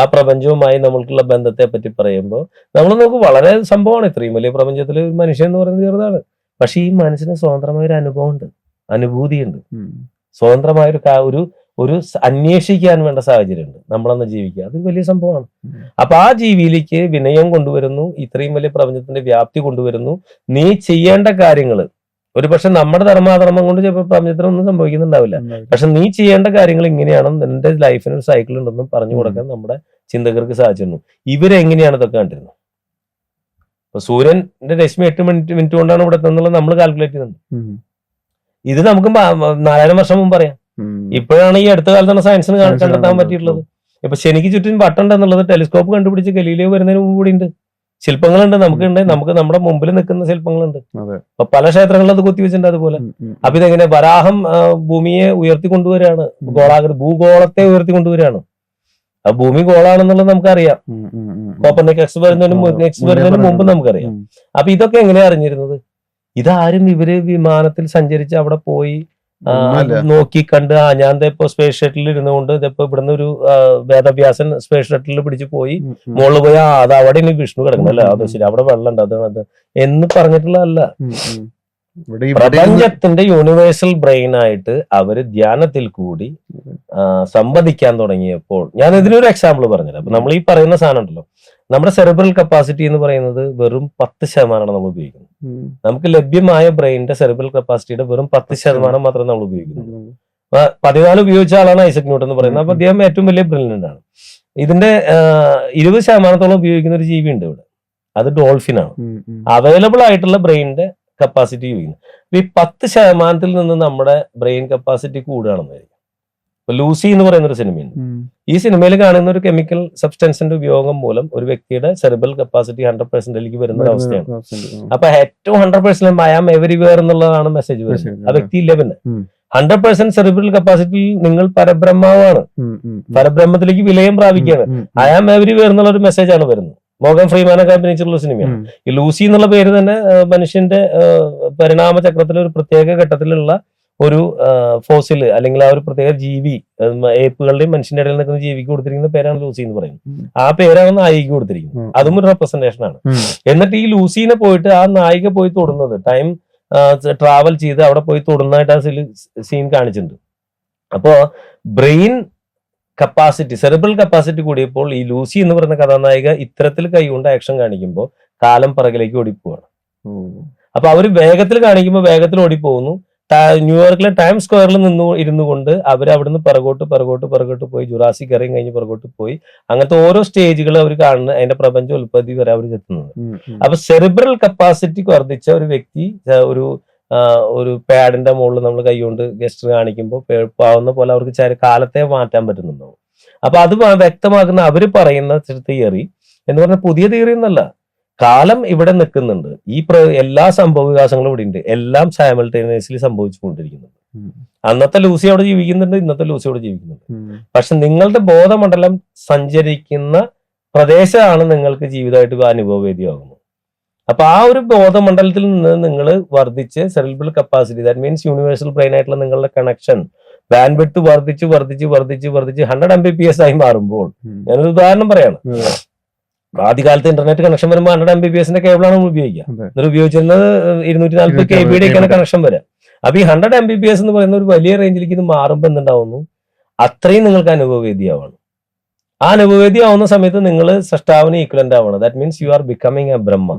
ആ പ്രപഞ്ചവുമായി നമ്മൾക്കുള്ള ബന്ധത്തെ പറ്റി പറയുമ്പോൾ നമ്മൾ നോക്കും വളരെ സംഭവമാണ്. ഇത്രയും വലിയ പ്രപഞ്ചത്തിൽ ഒരു മനുഷ്യൻ എന്ന് പറയുന്നത് ചെറുതാണ്. പക്ഷെ ഈ മനസ്സിന് സ്വതന്ത്രമായ ഒരു അനുഭവമുണ്ട്, അനുഭൂതിയുണ്ട്, സ്വതന്ത്രമായ ഒരു അന്വേഷിക്കാൻ വേണ്ട സാഹചര്യമുണ്ട്. നമ്മളന്ന് ജീവിക്കുക, അതൊരു വലിയ സംഭവമാണ്. അപ്പൊ ആ ജീവിയിലേക്ക് വിനയം കൊണ്ടുവരുന്നു, ഇത്രയും വലിയ പ്രപഞ്ചത്തിന്റെ വ്യാപ്തി കൊണ്ടുവരുന്നു. നീ ചെയ്യേണ്ട കാര്യങ്ങൾ ഒരു പക്ഷെ നമ്മുടെ ധർമാധർമ്മം കൊണ്ട് ചിലപ്പോൾ പ്രപഞ്ചത്തിനൊന്നും സംഭവിക്കുന്നുണ്ടാവില്ല. പക്ഷെ നീ ചെയ്യേണ്ട കാര്യങ്ങൾ ഇങ്ങനെയാണ്, നിന്റെ ലൈഫിന് ഒരു സൈക്കിൾ ഉണ്ടെന്നും പറഞ്ഞു കൊടുക്കാൻ നമ്മുടെ ചിന്തകർക്ക് സാധിച്ചിരുന്നു. ഇവരെങ്ങനെയാണ് ഇതൊക്കെ കണ്ടിരുന്നത്? ഇപ്പൊ സൂര്യന്റെ രശ്മി 8 മിനിറ്റ് കൊണ്ടാണ് ഇവിടെ എത്തുന്നുള്ളത് നമ്മൾ കാൽക്കുലേറ്റ് ചെയ്യുന്നുണ്ട്. ഇത് നമുക്ക് 4000 വർഷം മുമ്പ് അറിയാം. ഇപ്പോഴാണ് ഈ അടുത്ത കാലത്താണ് സയൻസിന് കണ്ടെത്താൻ പറ്റിയിട്ടുള്ളത്. ഇപ്പൊ ശനിക്ക് ചുറ്റും വട്ടുണ്ട് എന്നുള്ളത് ടെലിസ്കോപ്പ് കണ്ടുപിടിച്ച് ഗലീലിയോ വരുന്നതിന് മുമ്പ് കൂടി ഉണ്ട്. ശില്പങ്ങളുണ്ട്, നമുക്ക് നമ്മുടെ മുമ്പിൽ നിൽക്കുന്ന ശില്പങ്ങളുണ്ട്. അപ്പൊ പല ക്ഷേത്രങ്ങളിലും അത് കുത്തിവെച്ചിട്ടുണ്ട് അതുപോലെ. അപ്പൊ ഇതെങ്ങനെ വരാഹം ഭൂമിയെ ഉയർത്തിക്കൊണ്ടുവരികയാണ്, ഭൂഗോളത്തെ ഉയർത്തിക്കൊണ്ടുവരികയാണ്. ആ ഭൂമി ഗോളാണെന്നുള്ളത് നമുക്കറിയാം, കോപ്പർനിക്കസ് വരുന്നതിന് മുമ്പ് നമുക്കറിയാം. അപ്പൊ ഇതൊക്കെ എങ്ങനെയാ അറിഞ്ഞിരുന്നത്? ഇതാരും ഇവര് വിമാനത്തിൽ സഞ്ചരിച്ച് അവിടെ പോയി നോക്കി കണ്ട് ഞാൻ ഇപ്പൊ സ്പേസ് ഷട്ടിലിൽ ഇരുന്നുകൊണ്ട് ഇതിപ്പോ ഇവിടുന്ന് ഒരു വേദവ്യാസൻ സ്പേസ് ഷട്ടിലിൽ പിടിച്ചു പോയി മുകളിൽ പോയി അത് അവിടെ ഇനി വിഷ്ണു കിടക്കണല്ലേ, അത് ശരി അവിടെ വെള്ളം ഉണ്ട് അത് എന്ന് പറഞ്ഞിട്ടുള്ളതല്ല. പ്രപഞ്ചത്തിന്റെ യൂണിവേഴ്സൽ ബ്രെയിൻ ആയിട്ട് അവര് ധ്യാനത്തിൽ കൂടി സംവദിക്കാൻ തുടങ്ങിയപ്പോൾ, ഞാൻ ഇതിനൊരു എക്സാമ്പിൾ പറഞ്ഞുതരാം. അപ്പൊ നമ്മൾ ഈ പറയുന്ന സാധനം ഉണ്ടല്ലോ, നമ്മുടെ സെറിബ്രൽ കപ്പാസിറ്റി എന്ന് പറയുന്നത് വെറും 10% നമ്മൾ ഉപയോഗിക്കുന്നത്. നമുക്ക് ലഭ്യമായ ബ്രെയിനിന്റെ സെറിബ്രൽ കപ്പാസിറ്റിയുടെ വെറും 10% മാത്രമേ നമ്മൾ ഉപയോഗിക്കുന്നുള്ളൂ. 14 ഉപയോഗിച്ച ആളാണ് ഐസക് ന്യൂട്ടൻ എന്ന് പറയുന്നത്. അപ്പൊ അദ്ദേഹം ഏറ്റവും വലിയ ബ്രില്യന്റ് ആണ്. ഇതിന്റെ 20% ഉപയോഗിക്കുന്ന ഒരു ജീവി ഉണ്ട് ഇവിടെ, അത് ഡോൾഫിനാണ്. അവൈലബിൾ ആയിട്ടുള്ള ബ്രെയിനിന്റെ കപ്പാസിറ്റി ഉപയോഗിക്കുന്നത്. അപ്പൊ ഈ 10% നിന്ന് നമ്മുടെ ബ്രെയിൻ കപ്പാസിറ്റി കൂടുകയാണെന്നായിരിക്കും. ഇപ്പൊ ലൂസി എന്ന് പറയുന്ന ഒരു സിനിമയുണ്ട്. ഈ സിനിമയിൽ കാണുന്ന ഒരു കെമിക്കൽ സബ്സ്റ്റൻസിന്റെ ഉപയോഗം മൂലം ഒരു വ്യക്തിയുടെ സെറിബ്രൽ കപ്പാസിറ്റി 100%ലേക്ക് വരുന്ന ഒരു അവസ്ഥയാണ്. അപ്പൊ ഏറ്റവും 100% ഐ ആം എവരിവെയർ എന്നുള്ളതാണ് മെസ്സേജ് വരുന്നത്. ആ വ്യക്തി ഇല്ല. പിന്നെ 100% സെറിബ്രൽ കപ്പാസിറ്റി നിങ്ങൾ പരബ്രഹ്മാവാണ്, പരബ്രഹ്മത്തിലേക്ക് വിലയം പ്രാപിക്കുകയാണ്. ഐ ആം എവരിവെയർ എന്നുള്ള ഒരു മെസ്സേജ് ആണ് വരുന്നത്. മോർഗൻ ഫ്രീമാനൊക്കെ അഭിനയിച്ചിട്ടുള്ള സിനിമയാണ്. ഈ ലൂസി എന്നുള്ള പേര് തന്നെ മനുഷ്യന്റെ പരിണാമ ചക്രത്തിലെ ഒരു പ്രത്യേക ഘട്ടത്തിലുള്ള ഒരു ഫോസിൽ അല്ലെങ്കിൽ ആ ഒരു പ്രത്യേക ജീവി, ഏപ്പുകളുടെയും മനുഷ്യന്റെ ഇടയിൽ നിൽക്കുന്ന ജീവിക്ക് കൊടുത്തിരിക്കുന്ന പേരാണ് ലൂസി എന്ന് പറയുന്നത്. ആ പേരാണ് നായിക കൊടുത്തിരിക്കുന്നത്. അതും ഒരു റെപ്രസെന്റേഷൻ ആണ്. എന്നിട്ട് ഈ ലൂസിനെ പോയിട്ട് ആ നായിക പോയി തൊടുന്നത്, ടൈം ട്രാവൽ ചെയ്ത് അവിടെ പോയി തൊടുന്നതായിട്ട് ആ സീൻ കാണിച്ചിട്ടുണ്ട്. അപ്പോ ബ്രെയിൻ കപ്പാസിറ്റി, സെറിബ്രൽ കപ്പാസിറ്റി കൂടിയപ്പോൾ ഈ ലൂസി എന്ന് പറയുന്ന കഥാനായിക ഇത്തരത്തിൽ കൈകൊണ്ട് ആക്ഷൻ കാണിക്കുമ്പോൾ കാലം പിറകിലേക്ക് ഓടിപ്പോവാണ്. അപ്പൊ അവര് വേഗത്തിൽ കാണിക്കുമ്പോൾ വേഗത്തിൽ ഓടിപ്പോകുന്നു. ന്യൂയോർക്കിലെ ടൈം സ്ക്വയറിൽ ഇരുന്നു കൊണ്ട് അവർ അവിടുന്ന് പിറകോട്ട് പോയി ജുറാസിക് എറിയും കഴിഞ്ഞ് പിറകോട്ട് പോയി അങ്ങനത്തെ ഓരോ സ്റ്റേജുകൾ അവർ കാണുന്നത് അതിന്റെ പ്രപഞ്ച ഉൽപ്പത്തി വരെ അവർ എത്തുന്നത്. അപ്പൊ സെറിബ്രൽ കപ്പാസിറ്റി വർദ്ധിച്ച ഒരു വ്യക്തി ഒരു പാഡിന്റെ മുകളിൽ നമ്മൾ കൈകൊണ്ട് ഗസ്റ്റ് കാണിക്കുമ്പോൾ പാവുന്ന പോലെ അവർക്ക് കാലത്തെ മാറ്റാൻ പറ്റുന്നുണ്ടാവും. അപ്പൊ അത് വ്യക്തമാക്കുന്ന അവര് പറയുന്ന തിയറി എന്ന് പറഞ്ഞാൽ പുതിയ തിയറി ഒന്നല്ല. കാലം ഇവിടെ നിൽക്കുന്നുണ്ട്. ഈ എല്ലാ സംഭവ വികാസങ്ങളും ഇവിടെ ഉണ്ട്. എല്ലാം സൈമൾട്ടേനിയസ്ലി സംഭവിച്ചുകൊണ്ടിരിക്കുന്നുണ്ട്. അന്നത്തെ ലൂസി അവിടെ ജീവിക്കുന്നുണ്ട്, ഇന്നത്തെ ലൂസി അവിടെ ജീവിക്കുന്നുണ്ട്. പക്ഷെ നിങ്ങളുടെ ബോധമണ്ഡലം സഞ്ചരിക്കുന്ന പ്രദേശമാണ് നിങ്ങൾക്ക് ജീവിതമായിട്ട് അനുഭവവേദ്യമാകുന്നത്. അപ്പൊ ആ ഒരു ബോധമണ്ഡലത്തിൽ നിന്ന് നിങ്ങൾ വർദ്ധിച്ച് cerebral capacity, that means universal brain ആയിട്ടുള്ള നിങ്ങളുടെ കണക്ഷൻ ബാൻഡ്വിഡ്ത്ത് വർദ്ധിച്ച് 100 Mbps ആയി മാറുമ്പോൾ, ഞാനൊരു ഉദാഹരണം പറയാണ്. ആദ്യകാലത്ത് ഇന്റർനെറ്റ് കണക്ഷൻ വരുമ്പോൾ 100 Mbps കേബിളാണ് നമ്മൾ ഉപയോഗിക്കുക. എന്നിട്ട് ഉപയോഗിച്ചിരുന്നത് 240 kbയുടെയൊക്കെയാണ് കണക്ഷൻ വരിക. അപ്പൊ ഈ 100 Mbps എന്ന് പറയുന്ന ഒരു വലിയ റേഞ്ചിലേക്ക് ഇത് മാറുമ്പോൾ എന്തുണ്ടാവുന്നു, അത്രയും നിങ്ങൾക്ക് അനുഭവവേദ്യമാവണം. ആ അനുഭവവേദ്യമാവുന്ന സമയത്ത് നിങ്ങൾ സൃഷ്ടാവിന് ഈക്വലന്റ് ആവണം. That means you are becoming a Brahma.